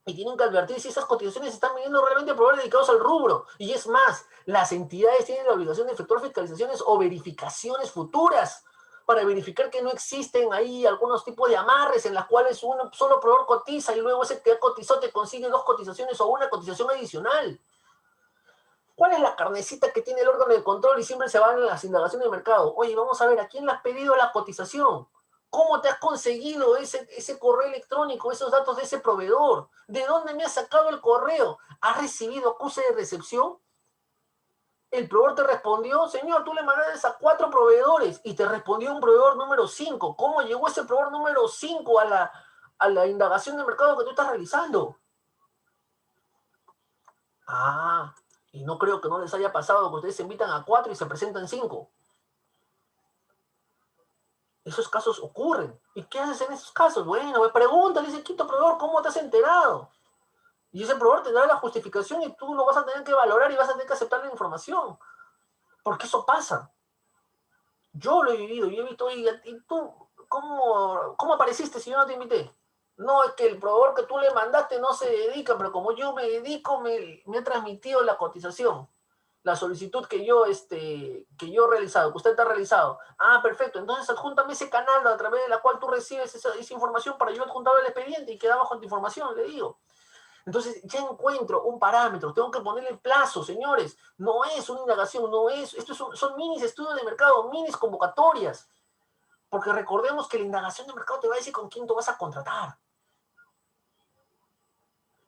Speaker 2: y tienen que advertir si esas cotizaciones están viniendo realmente a proveedores dedicados al rubro. Y es más, las entidades tienen la obligación de efectuar fiscalizaciones o verificaciones futuras para verificar que no existen ahí algunos tipos de amarres en las cuales un solo proveedor cotiza y luego ese que ha cotizado te consigue 2 cotizaciones o una cotización adicional. ¿Cuál es la carnecita que tiene el órgano de control y siempre se van en las indagaciones de mercado? Oye, vamos a ver, ¿a quién le has pedido la cotización? ¿Cómo te has conseguido ese correo electrónico, esos datos de ese proveedor? ¿De dónde me has sacado el correo? ¿Has recibido acuse de recepción? El proveedor te respondió, señor, tú le mandaste a 4 proveedores y te respondió un proveedor número 5. ¿Cómo llegó ese proveedor número 5 a la indagación de mercado que tú estás realizando? Ah, y no creo que no les haya pasado que ustedes se invitan a 4 y se presentan 5. Esos casos ocurren. ¿Y qué haces en esos casos? Bueno, pregúntale a ese quinto proveedor cómo te has enterado. Y ese proveedor te dará la justificación y tú lo vas a tener que valorar y vas a tener que aceptar la información. Porque eso pasa. Yo lo he vivido, yo he visto, ¿y tú cómo apareciste si yo no te invité? No, es que el proveedor que tú le mandaste no se dedica, pero como yo me dedico, me ha transmitido la cotización, la solicitud que yo he realizado, que usted ha realizado. Ah, perfecto, entonces adjúntame ese canal a través de la cual tú recibes esa información para yo adjuntar el expediente y quedamos con tu información, le digo. Entonces ya encuentro un parámetro, tengo que ponerle plazo, señores. No es una indagación, no es, son minis estudios de mercado, minis convocatorias. Porque recordemos que la indagación de mercado te va a decir con quién tú vas a contratar.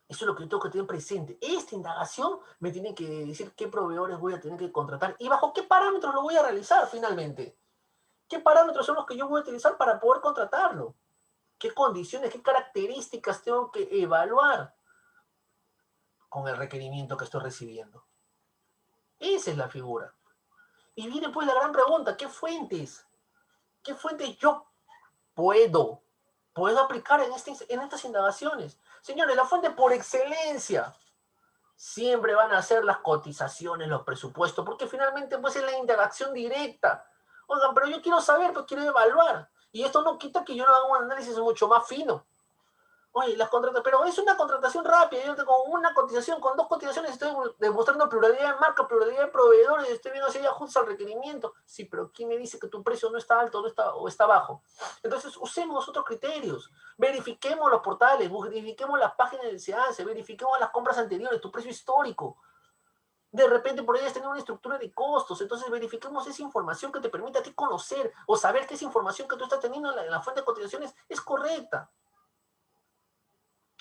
Speaker 2: Eso es lo que yo tengo que tener presente. Esta indagación me tiene que decir qué proveedores voy a tener que contratar y bajo qué parámetros lo voy a realizar finalmente. ¿Qué parámetros son los que yo voy a utilizar para poder contratarlo? ¿Qué condiciones, qué características tengo que evaluar con el requerimiento que estoy recibiendo? Esa es la figura. Y viene pues la gran pregunta, ¿qué fuentes? ¿Qué fuentes yo puedo aplicar en estas indagaciones? Señores, la fuente por excelencia siempre van a ser las cotizaciones, los presupuestos, porque finalmente pues es la interacción directa. Oigan, pero yo quiero saber, pues quiero evaluar. Y esto no quita que yo no haga un análisis mucho más fino. Oye, las contrataciones, pero es una contratación rápida. Yo tengo una cotización, con 2 cotizaciones estoy demostrando pluralidad de marca, pluralidad de proveedores, estoy viendo si hay ajustes al requerimiento. Sí, pero ¿quién me dice que tu precio no está alto o está bajo? Entonces, usemos otros criterios. Verifiquemos los portales, verifiquemos las páginas del SEACE, verifiquemos las compras anteriores, tu precio histórico. De repente por ahí has tenido una estructura de costos, entonces verifiquemos esa información que te permite a ti conocer o saber que esa información que tú estás teniendo en la fuente de cotizaciones es correcta.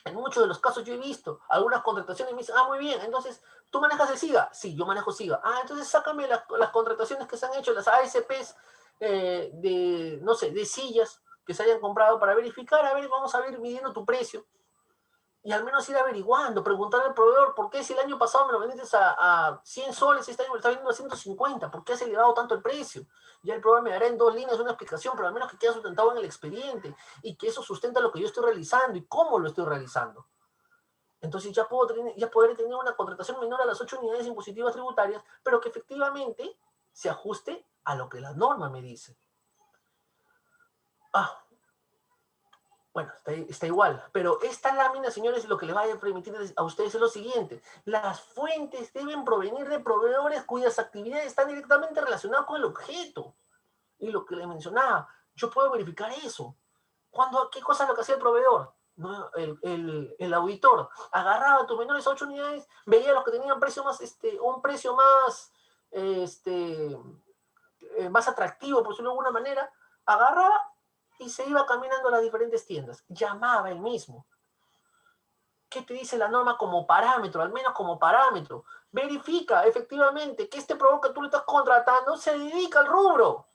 Speaker 2: En muchos de los casos yo he visto algunas contrataciones y me dicen, muy bien, entonces, ¿tú manejas el SIGA? Sí, yo manejo SIGA. Entonces sácame las contrataciones que se han hecho, las ASPs no sé, de sillas que se hayan comprado para verificar, a ver, vamos a ir midiendo tu precio. Y al menos ir averiguando, preguntar al proveedor, ¿por qué si el año pasado me lo vendiste a 100 soles, este año me lo está vendiendo a 150? ¿Por qué has elevado tanto el precio? Ya el proveedor me dará en 2 líneas una explicación, pero al menos que quede sustentado en el expediente y que eso sustenta lo que yo estoy realizando y cómo lo estoy realizando. Entonces ya podré tener una contratación menor a las 8 unidades impositivas tributarias, pero que efectivamente se ajuste a lo que la norma me dice. Bueno, está igual, pero esta lámina, señores, lo que les va a permitir a ustedes es lo siguiente. Las fuentes deben provenir de proveedores cuyas actividades están directamente relacionadas con el objeto. Y lo que les mencionaba, yo puedo verificar eso. ¿Qué cosa es lo que hacía el proveedor? No, el auditor agarraba tus menores a 8 unidades, veía los que tenían precio más, un precio más, más atractivo, por decirlo de alguna manera, agarraba y se iba caminando a las diferentes tiendas. Llamaba él mismo. ¿Qué te dice la norma como parámetro? Al menos como parámetro. Verifica efectivamente que este proveedor que tú le estás contratando se dedica al rubro.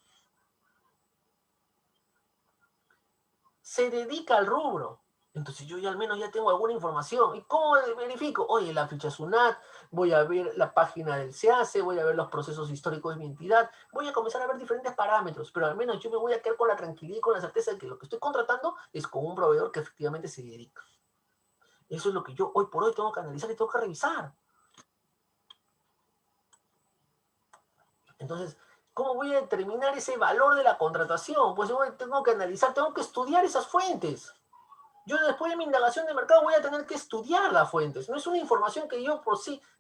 Speaker 2: Se dedica al rubro. Entonces yo ya al menos ya tengo alguna información. ¿Y cómo verifico? Oye, la ficha SUNAT, voy a ver la página del SEACE, voy a ver los procesos históricos de mi entidad, voy a comenzar a ver diferentes parámetros, pero al menos yo me voy a quedar con la tranquilidad y con la certeza de que lo que estoy contratando es con un proveedor que efectivamente se dedica. Eso es lo que yo hoy por hoy tengo que analizar y tengo que revisar. Entonces, ¿cómo voy a determinar ese valor de la contratación? Pues yo tengo que analizar, tengo que estudiar esas fuentes. Yo después de mi indagación de mercado voy a tener que estudiar las fuentes. No es una información que yo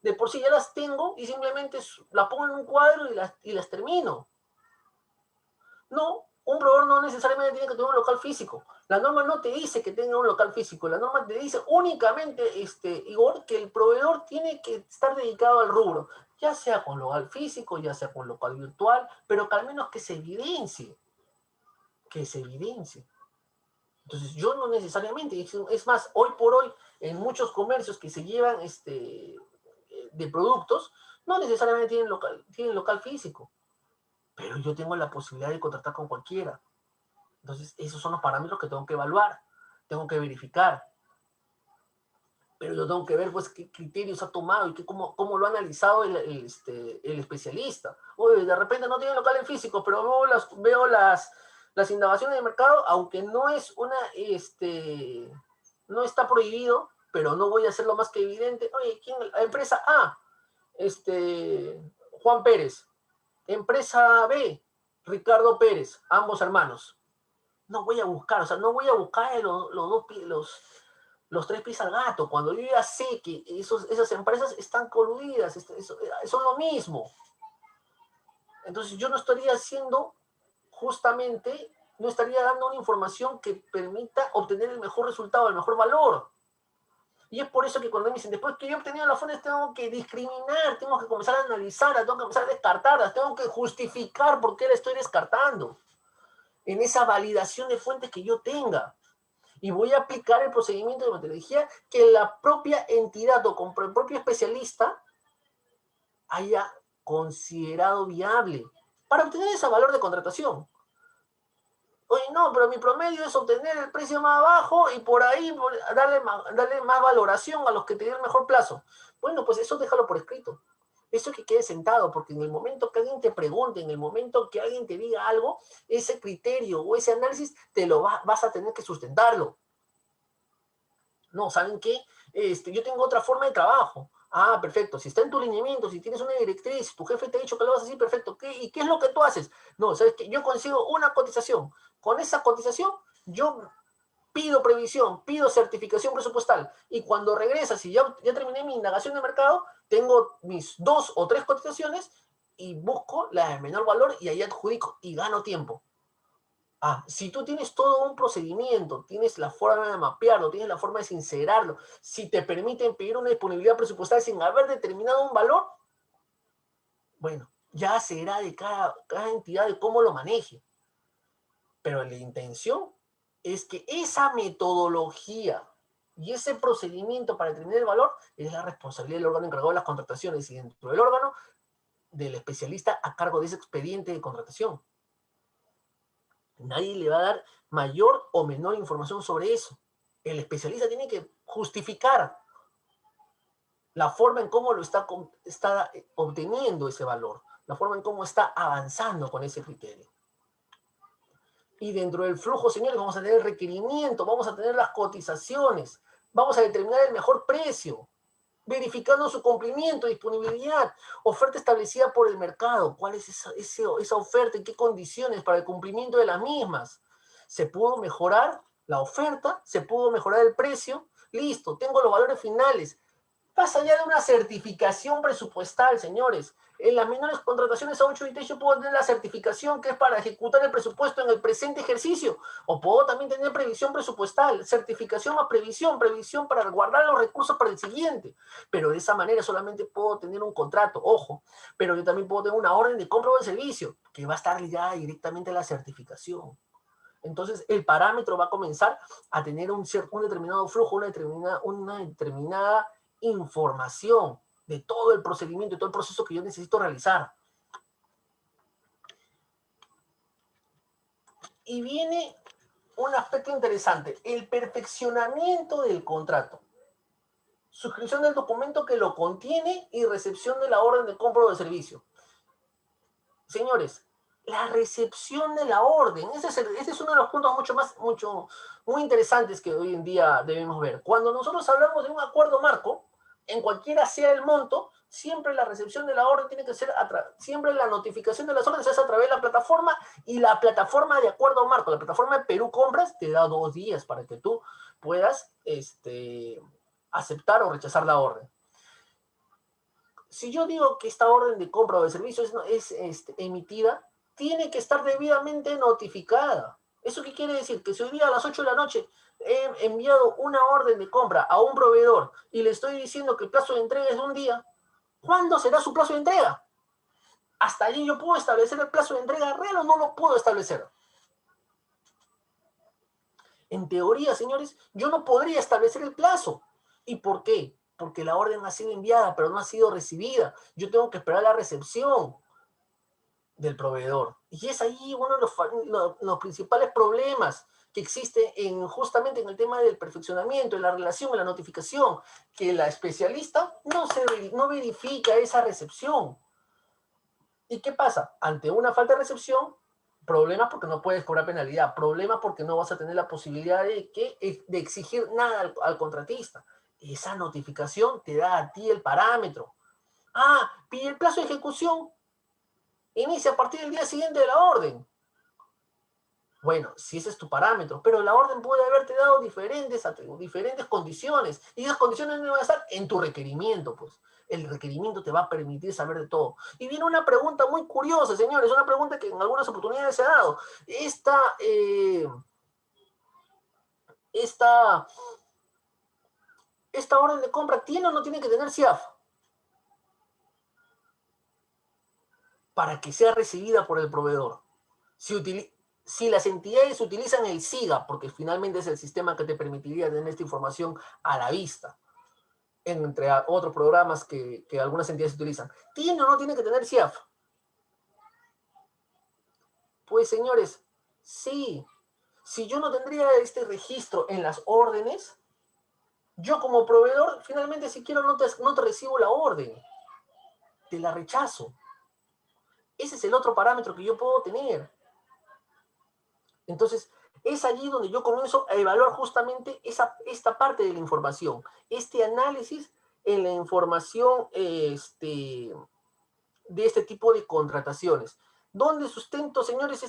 Speaker 2: de por sí ya las tengo y simplemente las pongo en un cuadro y las termino. No, un proveedor no necesariamente tiene que tener un local físico. La norma no te dice que tenga un local físico. La norma te dice únicamente, Igor, que el proveedor tiene que estar dedicado al rubro. Ya sea con local físico, ya sea con local virtual, pero que al menos que se evidencie. Que se evidencie. Entonces, yo no necesariamente, es más, hoy por hoy, en muchos comercios que se llevan de productos, no necesariamente tienen local físico, pero yo tengo la posibilidad de contratar con cualquiera. Entonces, esos son los parámetros que tengo que evaluar, tengo que verificar, pero yo tengo que ver pues qué criterios ha tomado y cómo lo ha analizado el especialista. Oye, de repente no tiene local en físico, pero veo las indagaciones de mercado, aunque no es no está prohibido, pero no voy a hacerlo más que evidente. Oye, ¿quién? La empresa A, Juan Pérez. Empresa B, Ricardo Pérez, ambos hermanos. No voy a buscar, o sea, no voy a buscar los 3 pies al gato, cuando yo ya sé que esas empresas están coludidas, son lo mismo. Entonces yo no estaría haciendo justamente, no estaría dando una información que permita obtener el mejor resultado, el mejor valor. Y es por eso que cuando me dicen, después que yo he obtenido las fuentes, tengo que discriminar, tengo que comenzar a analizarlas, tengo que comenzar a descartarlas, tengo que justificar por qué la estoy descartando. En esa validación de fuentes que yo tenga. Y voy a aplicar el procedimiento de metodología que la propia entidad o con el propio especialista haya considerado viable para obtener ese valor de contratación. Oye, no, pero mi promedio es obtener el precio más bajo y por ahí darle más valoración a los que te den mejor plazo. Bueno, pues eso déjalo por escrito. Eso que quede sentado, porque en el momento que alguien te pregunte, en el momento que alguien te diga algo, ese criterio o ese análisis vas a tener que sustentarlo. No, ¿saben qué? Yo tengo otra forma de trabajo. Ah, perfecto. Si está en tu lineamiento, si tienes una directriz, tu jefe te ha dicho que lo vas a hacer, perfecto. ¿Y qué es lo que tú haces? No, ¿sabes qué? Yo consigo una cotización. Con esa cotización, yo pido previsión, pido certificación presupuestal. Y cuando regresas, si ya terminé mi indagación de mercado, tengo mis 2 o 3 cotizaciones y busco la de menor valor y ahí adjudico y gano tiempo. Ah, si tú tienes todo un procedimiento, tienes la forma de mapearlo, tienes la forma de sincerarlo, si te permiten pedir una disponibilidad presupuestal sin haber determinado un valor, bueno, ya será de cada entidad de cómo lo maneje. Pero la intención es que esa metodología y ese procedimiento para determinar el valor es la responsabilidad del órgano encargado de las contrataciones y dentro del órgano del especialista a cargo de ese expediente de contratación. Nadie le va a dar mayor o menor información sobre eso. El especialista tiene que justificar la forma en cómo lo está obteniendo ese valor, la forma en cómo está avanzando con ese criterio. Y dentro del flujo, señores, vamos a tener el requerimiento, vamos a tener las cotizaciones, vamos a determinar el mejor precio, verificando su cumplimiento, disponibilidad, oferta establecida por el mercado, cuál es esa oferta, en qué condiciones para el cumplimiento de las mismas. ¿Se pudo mejorar la oferta? ¿Se pudo mejorar el precio? Listo, tengo los valores finales. Más allá de una certificación presupuestal, señores. En las menores contrataciones a 8 IT yo puedo tener la certificación que es para ejecutar el presupuesto en el presente ejercicio. O puedo también tener previsión presupuestal, certificación más previsión, previsión para guardar los recursos para el siguiente. Pero de esa manera solamente puedo tener un contrato, ojo. Pero yo también puedo tener una orden de compra o de servicio que va a estar ligada directamente a la certificación. Entonces el parámetro va a comenzar a tener un determinado flujo, una determinada información de todo el procedimiento, de todo el proceso que yo necesito realizar. Y viene un aspecto interesante, el perfeccionamiento del contrato. Suscripción del documento que lo contiene y recepción de la orden de compra o de servicio. Señores, la recepción de la orden, ese es uno de los puntos muy interesantes que hoy en día debemos ver. Cuando nosotros hablamos de un acuerdo marco, en cualquiera sea el monto, siempre la recepción de la orden tiene que ser, siempre la notificación de las órdenes es a través de la plataforma y la plataforma de acuerdo marco, la plataforma de Perú Compras te da 2 días para que tú puedas aceptar o rechazar la orden. Si yo digo que esta orden de compra o de servicio es emitida, tiene que estar debidamente notificada. ¿Eso qué quiere decir? Que si hoy día a las 8 de la noche he enviado una orden de compra a un proveedor y le estoy diciendo que el plazo de entrega es de un día, ¿cuándo será su plazo de entrega? Hasta allí yo puedo establecer el plazo de entrega real o no lo puedo establecer. En teoría, señores, yo no podría establecer el plazo. ¿Y por qué? Porque la orden ha sido enviada, pero no ha sido recibida. Yo tengo que esperar la recepción del proveedor. Y es ahí uno de los principales problemas que existe justamente en el tema del perfeccionamiento, en la relación, en la notificación, que la especialista no verifica esa recepción. ¿Y qué pasa? Ante una falta de recepción, problemas porque no puedes cobrar penalidad, problemas porque no vas a tener la posibilidad de exigir nada al contratista. Esa notificación te da a ti el parámetro. Ah, pide el plazo de ejecución. Inicia a partir del día siguiente de la orden. Bueno, si ese es tu parámetro, pero la orden puede haberte dado diferentes condiciones y esas condiciones no van a estar en tu requerimiento, pues. El requerimiento te va a permitir saber de todo. Y viene una pregunta muy curiosa, señores, una pregunta que en algunas oportunidades se ha dado. Esta orden de compra tiene o no tiene que tener CIAF para que sea recibida por el proveedor. Si las entidades utilizan el SIGA, porque finalmente es el sistema que te permitiría tener esta información a la vista, entre otros programas que algunas entidades utilizan, ¿tiene o no tiene que tener CIAF? Pues señores, sí, Si yo no tendría este registro en las órdenes, yo como proveedor, finalmente si quiero no te recibo la orden, te la rechazo. Ese es el otro parámetro que yo puedo tener. Entonces, es allí donde yo comienzo a evaluar justamente esta parte de la información, este análisis en la información de este tipo de contrataciones. ¿Dónde sustento, señores,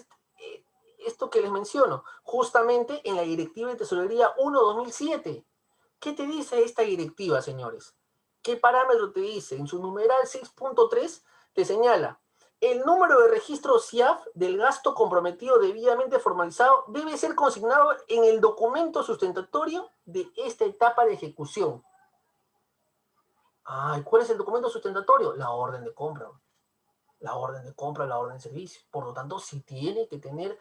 Speaker 2: esto que les menciono? Justamente en la Directiva de Tesorería 1/2007. ¿Qué te dice esta directiva, señores? ¿Qué parámetro te dice? En su numeral 6.3 te señala: el número de registro CIAF del gasto comprometido debidamente formalizado debe ser consignado en el documento sustentatorio de esta etapa de ejecución. Ay, ¿cuál es el documento sustentatorio? La orden de compra. La orden de compra, la orden de servicio. Por lo tanto, sí tiene que tener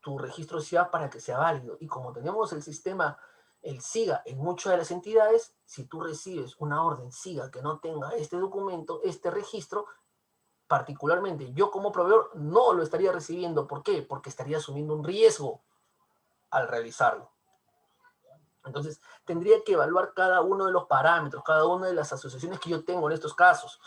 Speaker 2: tu registro CIAF para que sea válido. Y como tenemos el sistema, el SIGA, en muchas de las entidades, si tú recibes una orden SIGA que no tenga este documento, este registro, particularmente yo como proveedor no lo estaría recibiendo. ¿Por qué? Porque estaría asumiendo un riesgo al realizarlo. Entonces, tendría que evaluar cada uno de los parámetros, cada una de las asociaciones que yo tengo en estos casos.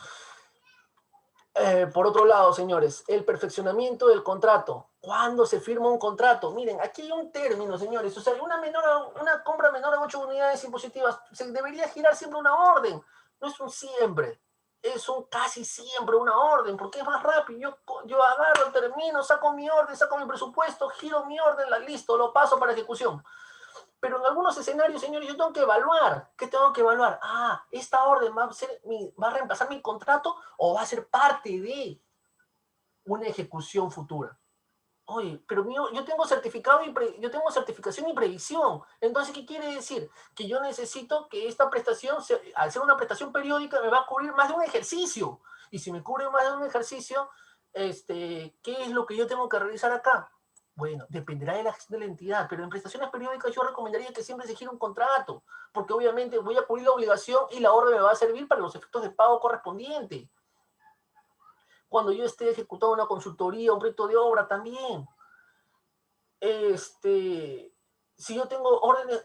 Speaker 2: Por otro lado, señores, el perfeccionamiento del contrato. ¿Cuándo se firma un contrato? Miren, aquí hay un término, señores. O sea, una compra menor a 8 unidades impositivas, se debería girar siempre una orden. No es un siempre, es un casi siempre una orden, porque es más rápido. Yo agarro, termino, saco mi orden, saco mi presupuesto, giro mi orden, listo, lo paso para ejecución. Pero en algunos escenarios, señores, yo tengo que evaluar. ¿Qué tengo que evaluar? Ah, esta orden va a reemplazar mi contrato o va a ser parte de una ejecución futura. Oye, pero yo tengo yo tengo certificación y previsión. Entonces, ¿qué quiere decir? Que yo necesito que esta prestación, al ser una prestación periódica, me va a cubrir más de un ejercicio. Y si me cubre más de un ejercicio, ¿qué es lo que yo tengo que realizar acá? Bueno, dependerá de la gestión de la entidad, pero en prestaciones periódicas yo recomendaría que siempre se gire un contrato, porque obviamente voy a cubrir la obligación y la orden me va a servir para los efectos de pago correspondientes. Cuando yo esté ejecutando una consultoría, un proyecto de obra también. Si yo tengo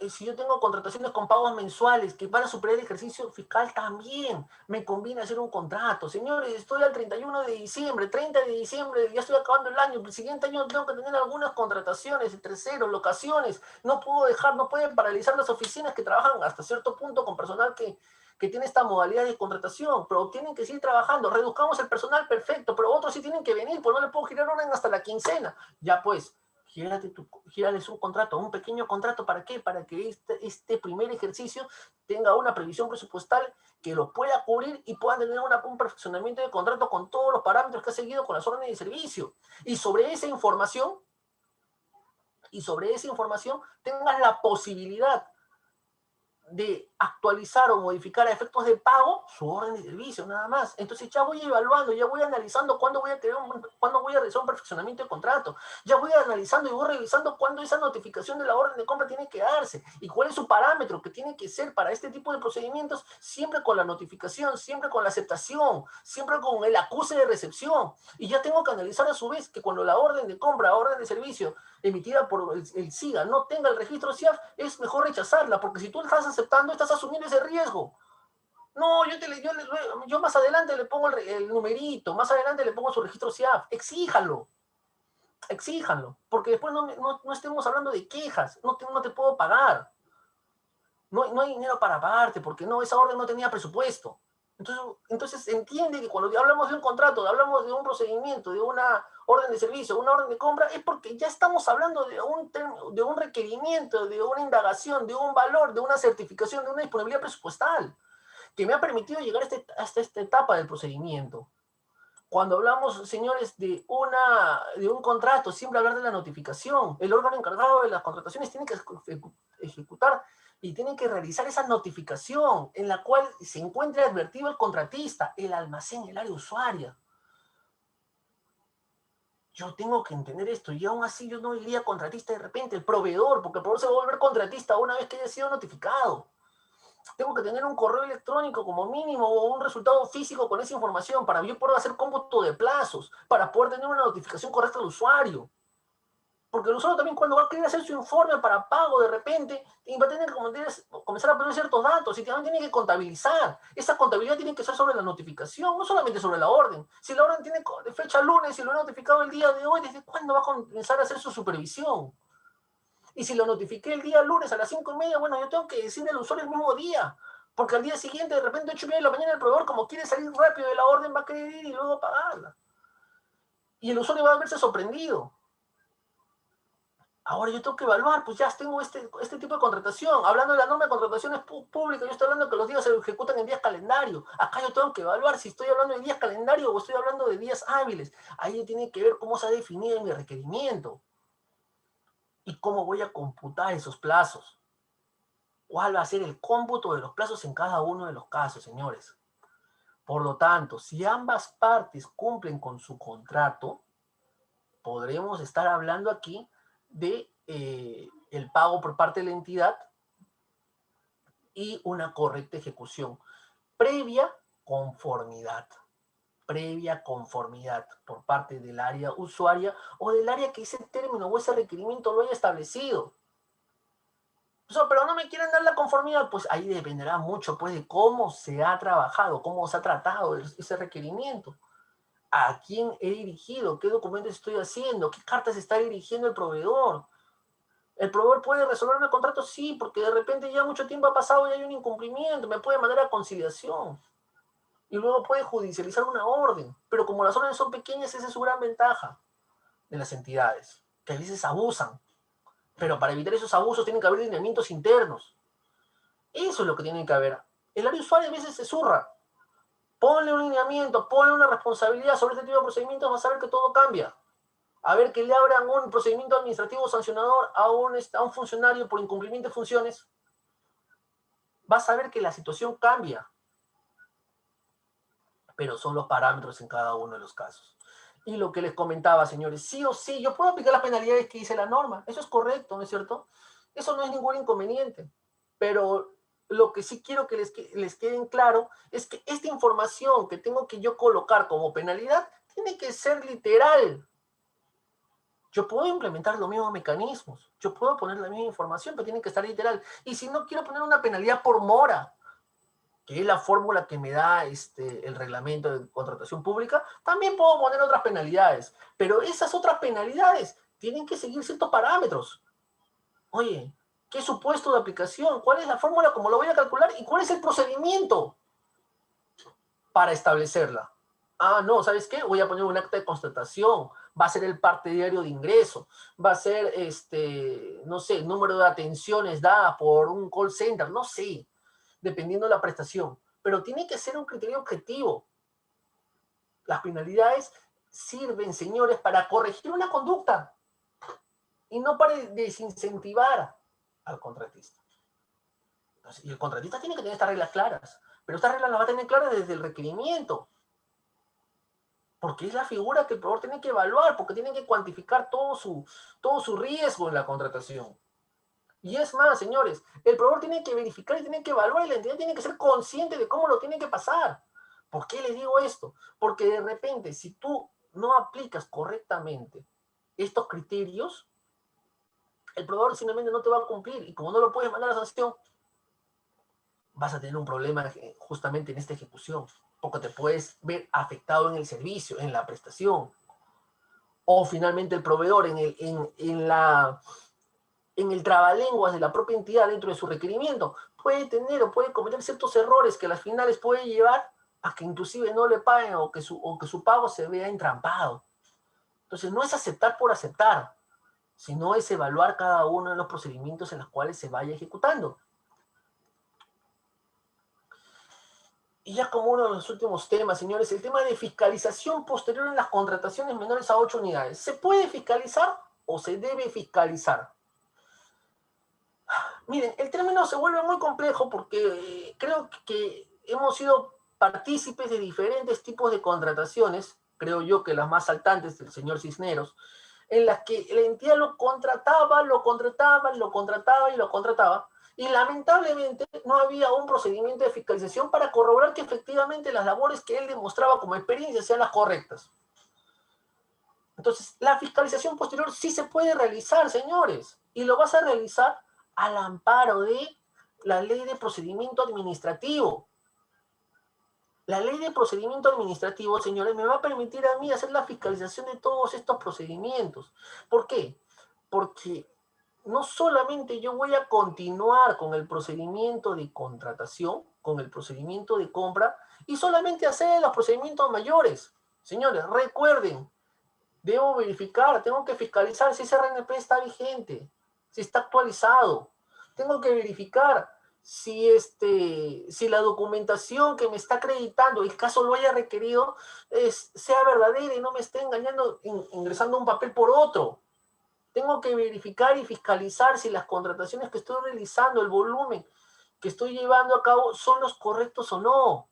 Speaker 2: si yo tengo contrataciones con pagos mensuales que van a superar el ejercicio fiscal, también me conviene hacer un contrato. Señores, estoy al 31 de diciembre, 30 de diciembre, ya estoy acabando el año. El siguiente año tengo que tener algunas contrataciones de terceros, locaciones. No pueden paralizar las oficinas que trabajan hasta cierto punto con personal que tiene esta modalidad de contratación, pero tienen que seguir trabajando. Reduzcamos el personal, perfecto, pero otros sí tienen que venir, pues no le puedo girar orden hasta la quincena. Ya pues, gírales un contrato, un pequeño contrato. ¿Para qué? Para que este primer ejercicio tenga una previsión presupuestal que lo pueda cubrir y puedan tener un perfeccionamiento de contrato con todos los parámetros que ha seguido con las órdenes de servicio. Y sobre esa información, tengas la posibilidad de actualizar o modificar a efectos de pago su orden de servicio, nada más. Entonces ya voy evaluando, ya voy analizando cuándo voy a realizar un perfeccionamiento de contrato, ya voy analizando y voy revisando cuándo esa notificación de la orden de compra tiene que darse y cuál es su parámetro que tiene que ser para este tipo de procedimientos, siempre con la notificación, siempre con la aceptación, siempre con el acuse de recepción. Y ya tengo que analizar a su vez que cuando la orden de compra, ón de servicio emitida por el SIGA no tenga el registro CIAF, es mejor rechazarla, porque si tú estás aceptando, estás asumiendo ese riesgo. No, yo más adelante le pongo el numerito, más adelante le pongo su registro CIAF. Exíjanlo, porque después no estemos hablando de quejas, no te puedo pagar. No hay dinero para pagarte, porque no, esa orden no tenía presupuesto. Entonces entiende que cuando hablamos de un contrato, hablamos de un procedimiento, de una orden de servicio, una orden de compra, es porque ya estamos hablando de un requerimiento, de una indagación, de un valor, de una certificación, de una disponibilidad presupuestal, que me ha permitido llegar hasta esta etapa del procedimiento. Cuando hablamos, señores, de un contrato, siempre hablar de la notificación. El órgano encargado de las contrataciones tiene que ejecutar y tiene que realizar esa notificación en la cual se encuentre advertido el contratista, el almacén, el área usuaria. Yo tengo que entender esto y aún así yo no iría contratista de repente, el proveedor, porque el proveedor se va a volver contratista una vez que haya sido notificado. Tengo que tener un correo electrónico como mínimo o un resultado físico con esa información para yo poder hacer cómputo de plazos, para poder tener una notificación correcta al usuario. Porque el usuario también cuando va a querer hacer su informe para pago de repente, va a tener que comenzar a poner ciertos datos y también tiene que contabilizar. Esa contabilidad tiene que ser sobre la notificación, no solamente sobre la orden. Si la orden tiene fecha lunes y lo he notificado el día de hoy, ¿desde cuándo va a comenzar a hacer su supervisión? Y si lo notifiqué el día lunes a las 5:30, bueno, yo tengo que decirle al usuario el mismo día. Porque al día siguiente, de repente, 8:30 de la mañana, el proveedor, como quiere salir rápido de la orden, va a querer ir y luego pagarla. Y el usuario va a verse sorprendido. Ahora yo tengo que evaluar, pues ya tengo este tipo de contratación. Hablando de la norma de contrataciones públicas, yo estoy hablando de que los días se ejecutan en días calendario. Acá yo tengo que evaluar si estoy hablando de días calendario o estoy hablando de días hábiles. Ahí tiene que ver cómo se ha definido en mi requerimiento y cómo voy a computar esos plazos. ¿Cuál va a ser el cómputo de los plazos en cada uno de los casos, señores? Por lo tanto, si ambas partes cumplen con su contrato, podremos estar hablando aquí de el pago por parte de la entidad y una correcta ejecución. Previa conformidad por parte del área usuaria o del área que ese término o ese requerimiento lo haya establecido. Pero no me quieren dar la conformidad, pues ahí dependerá mucho pues, de cómo se ha trabajado, cómo se ha tratado ese requerimiento. ¿A quién he dirigido? ¿Qué documentos estoy haciendo? ¿Qué cartas está dirigiendo el proveedor? ¿El proveedor puede resolverme el contrato? Sí, porque de repente ya mucho tiempo ha pasado y hay un incumplimiento, me puede mandar a conciliación y luego puede judicializar una orden. Pero como las órdenes son pequeñas, esa es su gran ventaja de las entidades, que a veces abusan. Pero para evitar esos abusos tienen que haber lineamientos internos. Eso es lo que tiene que haber. El área usuario a veces se zurra. Ponle un lineamiento, ponle una responsabilidad sobre este tipo de procedimientos, vas a ver que todo cambia. A ver que le abran un procedimiento administrativo sancionador a un funcionario por incumplimiento de funciones, vas a ver que la situación cambia. Pero son los parámetros en cada uno de los casos. Y lo que les comentaba, señores, sí o sí, yo puedo aplicar las penalidades que dice la norma. Eso es correcto, ¿no es cierto? Eso no es ningún inconveniente. Pero lo que sí quiero que les quede claro es que esta información que tengo que yo colocar como penalidad tiene que ser literal. Yo puedo implementar los mismos mecanismos, yo puedo poner la misma información, pero tiene que estar literal. Y si no quiero poner una penalidad por mora, que es la fórmula que me da el reglamento de contratación pública, también puedo poner otras penalidades. Pero esas otras penalidades tienen que seguir ciertos parámetros. Oye, ¿qué supuesto de aplicación? ¿Cuál es la fórmula? ¿Cómo lo voy a calcular? ¿Y cuál es el procedimiento para establecerla? Ah, no, ¿sabes qué? Voy a poner un acta de constatación, va a ser el parte diario de ingreso, va a ser, no sé, el número de atenciones dada por un call center, no sé, dependiendo de la prestación. Pero tiene que ser un criterio objetivo. Las penalidades sirven, señores, para corregir una conducta y no para desincentivar al contratista. Entonces, y el contratista tiene que tener estas reglas claras, pero estas reglas las va a tener claras desde el requerimiento. Porque es la figura que el proveedor tiene que evaluar, porque tiene que cuantificar todo su riesgo en la contratación. Y es más, señores, el proveedor tiene que verificar y tiene que evaluar y la entidad tiene que ser consciente de cómo lo tiene que pasar. ¿Por qué les digo esto? Porque de repente, si tú no aplicas correctamente estos criterios, el proveedor simplemente no te va a cumplir y como no lo puedes mandar a sanción, vas a tener un problema justamente en esta ejecución, porque te puedes ver afectado en el servicio, en la prestación. O finalmente el proveedor en el trabalenguas de la propia entidad dentro de su requerimiento puede tener o puede cometer ciertos errores que a las finales puede llevar a que inclusive no le paguen o que su pago se vea entrampado. Entonces no es aceptar por aceptar, sino es evaluar cada uno de los procedimientos en los cuales se vaya ejecutando. Y ya como uno de los últimos temas, señores, el tema de fiscalización posterior en las contrataciones menores a 8 unidades. ¿Se puede fiscalizar o se debe fiscalizar? Miren, el término se vuelve muy complejo porque creo que hemos sido partícipes de diferentes tipos de contrataciones, creo yo que las más saltantes del señor Cisneros, en las que la entidad lo contrataba y lamentablemente no había un procedimiento de fiscalización para corroborar que efectivamente las labores que él demostraba como experiencia sean las correctas. Entonces, la fiscalización posterior sí se puede realizar, señores, y lo vas a realizar al amparo de la ley de procedimiento administrativo. La ley de procedimiento administrativo, señores, me va a permitir a mí hacer la fiscalización de todos estos procedimientos. ¿Por qué? Porque no solamente yo voy a continuar con el procedimiento de contratación, con el procedimiento de compra, y solamente hacer los procedimientos mayores. Señores, recuerden, debo verificar, tengo que fiscalizar si ese RNP está vigente, si está actualizado. Tengo que verificar si la documentación que me está acreditando, el caso lo haya requerido, sea verdadera y no me esté engañando, ingresando un papel por otro. Tengo que verificar y fiscalizar si las contrataciones que estoy realizando, el volumen que estoy llevando a cabo, son los correctos o no.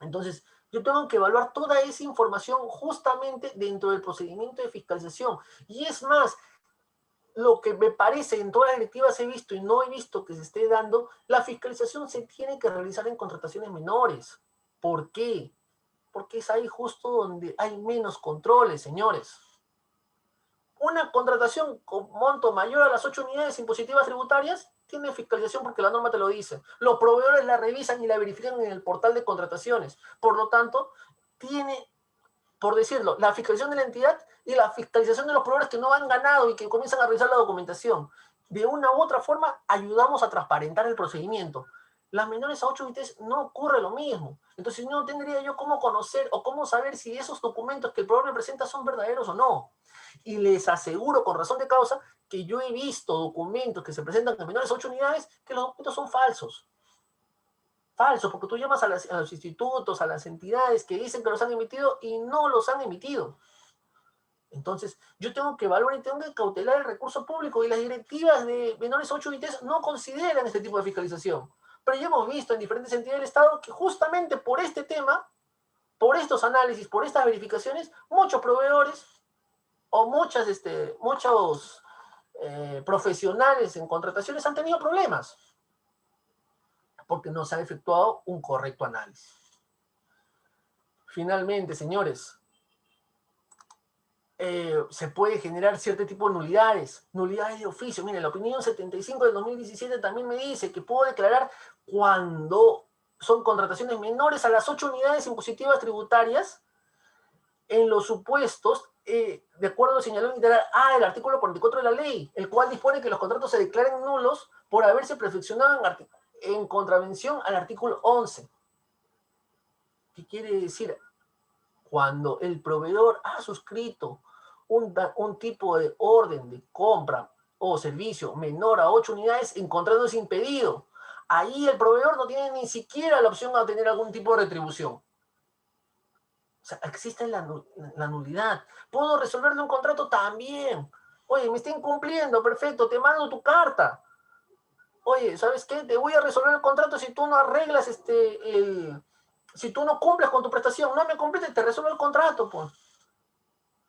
Speaker 2: Entonces, yo tengo que evaluar toda esa información justamente dentro del procedimiento de fiscalización. Y es más, lo que me parece en todas las directivas he visto y no he visto que se esté dando, la fiscalización se tiene que realizar en contrataciones menores. ¿Por qué? Porque es ahí justo donde hay menos controles, señores. Una contratación con monto mayor a las 8 unidades impositivas tributarias tiene fiscalización porque la norma te lo dice. Los proveedores la revisan y la verifican en el portal de contrataciones. Por lo tanto, tiene, por decirlo, la fiscalización de la entidad y la fiscalización de los proveedores que no han ganado y que comienzan a revisar la documentación. De una u otra forma, ayudamos a transparentar el procedimiento. Las menores a 8 unidades no ocurre lo mismo. Entonces, no tendría yo cómo conocer o cómo saber si esos documentos que el proveedor me presenta son verdaderos o no. Y les aseguro con razón de causa que yo he visto documentos que se presentan en menores a 8 unidades que los documentos son falsos. Falsos, porque tú llamas a los institutos, a las entidades que dicen que los han emitido y no los han emitido. Entonces, yo tengo que evaluar y tengo que cautelar el recurso público y las directivas de menores a 8 unidades no consideran este tipo de fiscalización. Pero ya hemos visto en diferentes entidades del Estado que justamente por este tema, por estos análisis, por estas verificaciones, muchos proveedores o muchos profesionales en contrataciones han tenido problemas porque no se ha efectuado un correcto análisis. Finalmente, señores, se puede generar cierto tipo de nulidades de oficio. Miren, la opinión 75 del 2017 también me dice que puedo declarar cuando son contrataciones menores a las 8 unidades impositivas tributarias en los supuestos de acuerdo a lo señalado en el artículo 44 de la ley, el cual dispone que los contratos se declaren nulos por haberse perfeccionado en contravención al artículo 11. ¿Qué quiere decir? Cuando el proveedor ha suscrito un tipo de orden de compra o servicio menor a 8 unidades encontrándose impedido, ahí el proveedor no tiene ni siquiera la opción de obtener algún tipo de retribución. O sea, existe la nulidad. ¿Puedo resolverle un contrato? También. Oye, me está incumpliendo, perfecto, te mando tu carta. Oye, ¿sabes qué? Te voy a resolver el contrato si tú no arreglas si tú no cumples con tu prestación. No me cumples, te resuelvo el contrato, pues.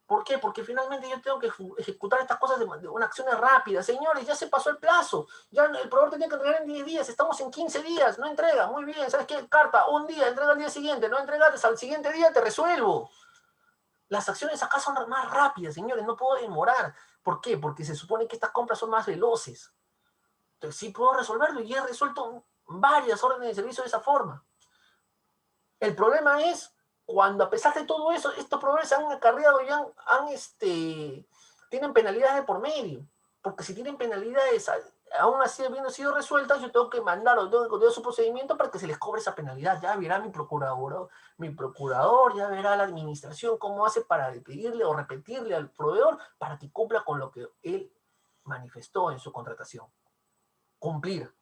Speaker 2: ¿Por qué? Porque finalmente yo tengo que ejecutar estas cosas de una acción rápida. Señores, ya se pasó el plazo. Ya el proveedor tenía que entregar en 10 días. Estamos en 15 días. No entrega. Muy bien. ¿Sabes qué? Carta, un día, entrega al día siguiente. No entregaste al siguiente día, te resuelvo. Las acciones acá son más rápidas, señores. No puedo demorar. ¿Por qué? Porque se supone que estas compras son más veloces. Entonces sí puedo resolverlo y he resuelto varias órdenes de servicio de esa forma. El problema es cuando a pesar de todo eso, estos proveedores han acarreado y tienen penalidades de por medio. Porque si tienen penalidades, aún así habiendo sido resueltas, yo tengo que mandar o tengo que continuar su procedimiento para que se les cobre esa penalidad. Ya verá mi procurador, ya verá la administración cómo hace para pedirle o repetirle al proveedor para que cumpla con lo que él manifestó en su contratación. Cumplir.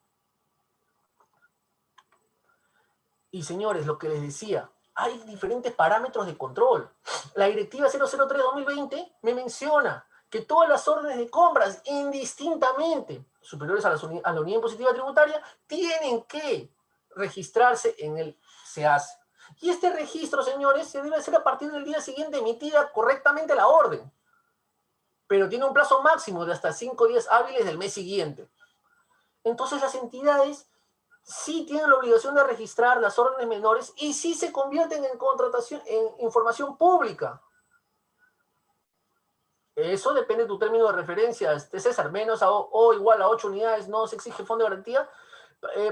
Speaker 2: Y señores, lo que les decía, hay diferentes parámetros de control. La directiva 003-2020 me menciona que todas las órdenes de compras, indistintamente superiores a la unidad impositiva tributaria, tienen que registrarse en el SEAS. Y este registro, señores, se debe hacer a partir del día siguiente emitida correctamente la orden. Pero tiene un plazo máximo de hasta 5 días hábiles del mes siguiente. Entonces las entidades sí tienen la obligación de registrar las órdenes menores y sí se convierten en contratación, en información pública. Eso depende de tu término de referencia, César, menos o igual a 8 unidades no se exige fondo de garantía.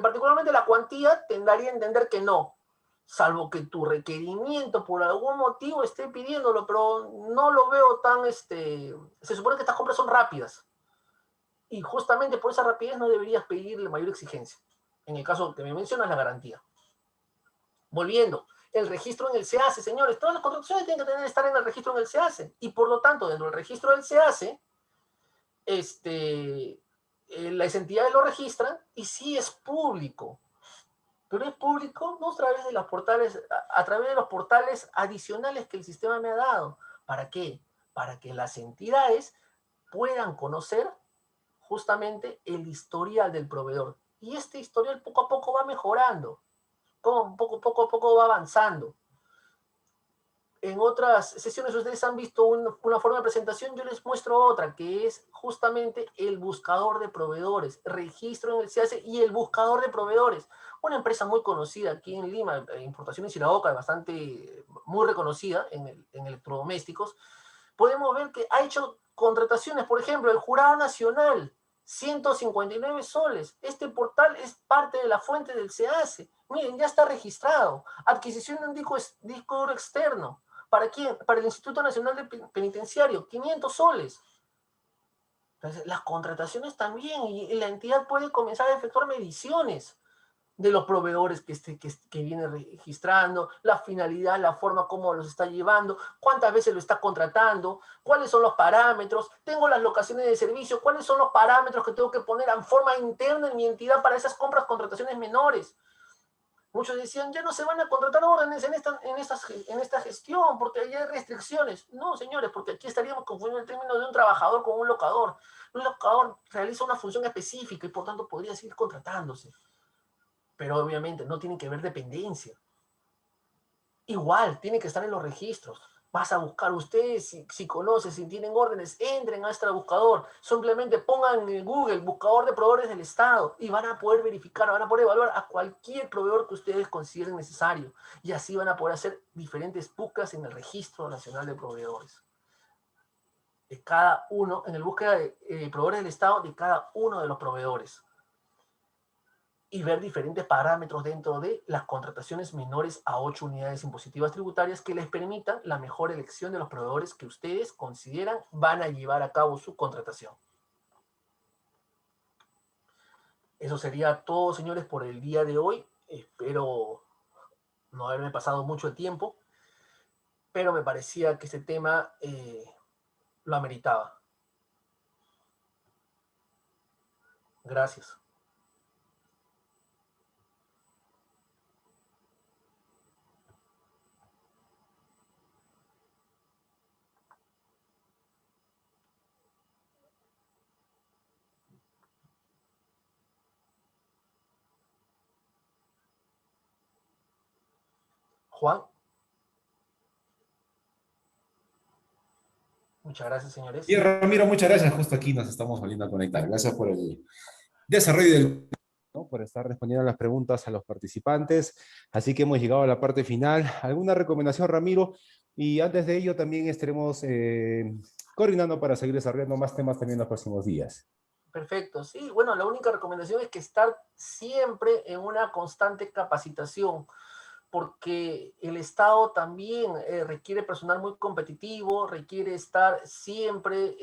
Speaker 2: Particularmente la cuantía te daría a entender que no, salvo que tu requerimiento por algún motivo esté pidiéndolo, pero no lo veo tan, se supone que estas compras son rápidas, y justamente por esa rapidez no deberías pedirle mayor exigencia, en el caso que me mencionas, la garantía. Volviendo, el registro en el SEACE, señores, todas las construcciones tienen que estar en el registro en el SEACE, y por lo tanto, dentro del registro del SEACE, las entidades lo registran, y sí es público, pero es público no a través de los portales, a través de los portales adicionales que el sistema me ha dado. ¿Para qué? Para que las entidades puedan conocer justamente el historial del proveedor. Y este historial poco a poco va mejorando, poco a poco va avanzando. En otras sesiones ustedes han visto una forma de presentación, yo les muestro otra, que es justamente el buscador de proveedores, registro en el SEACE y el buscador de proveedores. Una empresa muy conocida aquí en Lima, Importaciones Iraoka, muy reconocida en electrodomésticos, podemos ver que ha hecho contrataciones, por ejemplo, el Jurado Nacional, 159 soles. Este portal es parte de la fuente del SEACE. Miren, ya está registrado. Adquisición de un disco duro externo. ¿Para quién? Para el Instituto Nacional de Penitenciario, 500 soles. Entonces, las contrataciones también, y la entidad puede comenzar a efectuar mediciones de los proveedores que viene registrando, la finalidad, la forma como los está llevando, cuántas veces lo está contratando, cuáles son los parámetros, tengo las locaciones de servicio, cuáles son los parámetros que tengo que poner en forma interna en mi entidad para esas compras, contrataciones menores. Muchos decían, ya no se van a contratar órdenes en esta gestión porque ahí hay restricciones. No, señores, porque aquí estaríamos confundiendo el término de un trabajador con un locador. Un locador realiza una función específica y por tanto podría seguir contratándose. Pero obviamente no tiene que haber dependencia. Igual, tiene que estar en los registros. Vas a buscar ustedes, si conocen, si tienen órdenes, entren a este buscador. Simplemente pongan en Google buscador de proveedores del Estado y van a poder verificar, van a poder evaluar a cualquier proveedor que ustedes consideren necesario. Y así van a poder hacer diferentes búsquedas en el Registro Nacional de Proveedores. De cada uno, en el búsqueda de proveedores del Estado, de cada uno de los proveedores. Y ver diferentes parámetros dentro de las contrataciones menores a 8 unidades impositivas tributarias que les permitan la mejor elección de los proveedores que ustedes consideran van a llevar a cabo su contratación. Eso sería todo, señores, por el día de hoy. Espero no haberme pasado mucho el tiempo, pero me parecía que este tema lo ameritaba. Gracias. Juan. Muchas gracias, señores.
Speaker 1: Y Ramiro, muchas gracias. Justo aquí nos estamos volviendo a conectar. Gracias por el desarrollo del, ¿no? Por estar respondiendo a las preguntas a los participantes. Así que hemos llegado a la parte final. ¿Alguna recomendación, Ramiro? Y antes de ello también estaremos coordinando para seguir desarrollando más temas también en los próximos días.
Speaker 2: Perfecto, sí, bueno, la única recomendación es que estar siempre en una constante capacitación, porque el Estado también requiere personal muy competitivo, requiere estar siempre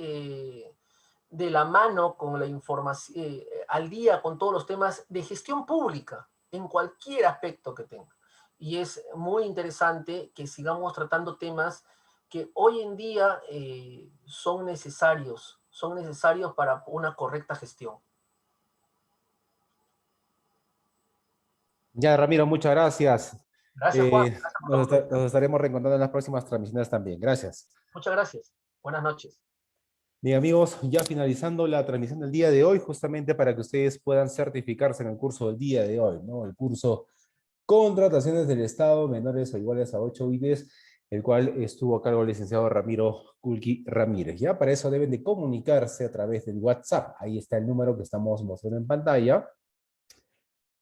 Speaker 2: de la mano con la información, al día con todos los temas de gestión pública, en cualquier aspecto que tenga. Y es muy interesante que sigamos tratando temas que hoy en día son necesarios para una correcta gestión.
Speaker 1: Ya, Ramiro, muchas gracias.
Speaker 2: Gracias, Juan. Gracias por la
Speaker 1: Nos
Speaker 2: oportunidad.
Speaker 1: estaremos reencontrando en las próximas transmisiones también. Gracias.
Speaker 2: Muchas gracias. Buenas noches.
Speaker 1: Bien, amigos, ya finalizando la transmisión del día de hoy, justamente para que ustedes puedan certificarse en el curso del día de hoy, ¿no? El curso Contrataciones del Estado menores o iguales a 8 UITs, el cual estuvo a cargo del licenciado Ramiro Kulki Ramírez. Ya para eso deben de comunicarse a través del WhatsApp. Ahí está el número que estamos mostrando en pantalla.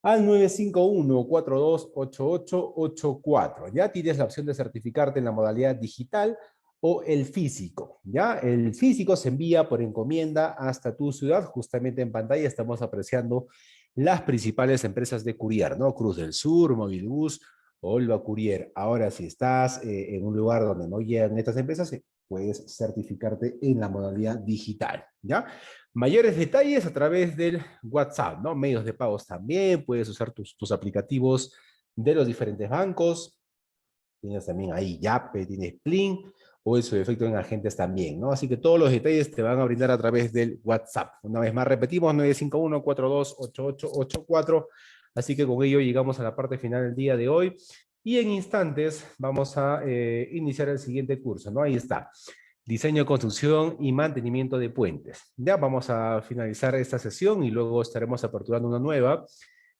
Speaker 1: Al 951-428884. Ya tienes la opción de certificarte en la modalidad digital o el físico, ¿ya? El físico se envía por encomienda hasta tu ciudad. Justamente en pantalla estamos apreciando las principales empresas de courier, ¿no? Cruz del Sur, Movilbus, Olva Courier. Ahora, si estás en un lugar donde no llegan estas empresas, puedes certificarte en la modalidad digital, ¿ya? Mayores detalles a través del WhatsApp, ¿no? Medios de pagos también, puedes usar tus aplicativos de los diferentes bancos. Tienes también ahí Yape, tienes Plin, o en su defecto en agentes también, ¿no? Así que todos los detalles te van a brindar a través del WhatsApp. Una vez más repetimos, 951-428884. Así que con ello llegamos a la parte final del día de hoy. Y en instantes vamos a iniciar el siguiente curso, ¿no? Ahí está. Diseño, construcción y mantenimiento de puentes. Ya vamos a finalizar esta sesión y luego estaremos aperturando una nueva.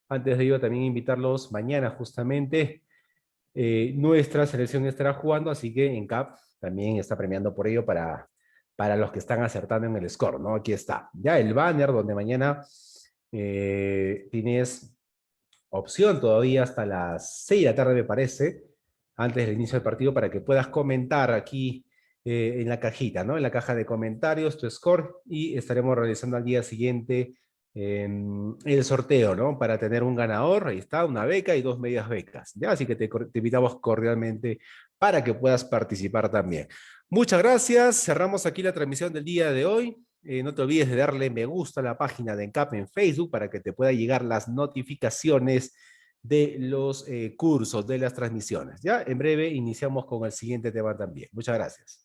Speaker 1: Antes de ello, también invitarlos mañana justamente nuestra selección estará jugando, así que en CAP también está premiando por ello para los que están acertando en el score, ¿no? Aquí está. Ya el banner donde mañana tienes opción todavía hasta las 6 de la tarde, me parece, antes del inicio del partido, para que puedas comentar aquí en la cajita, ¿no? En la caja de comentarios tu score y estaremos realizando al día siguiente el sorteo, ¿no? Para tener un ganador, ahí está, una beca y 2 medias becas, ¿ya? Así que te invitamos cordialmente para que puedas participar también. Muchas gracias, cerramos aquí la transmisión del día de hoy. No te olvides de darle me gusta a la página de ENCAP en Facebook para que te pueda llegar las notificaciones de los cursos, de las transmisiones, ¿ya? En breve iniciamos con el siguiente tema también. Muchas gracias.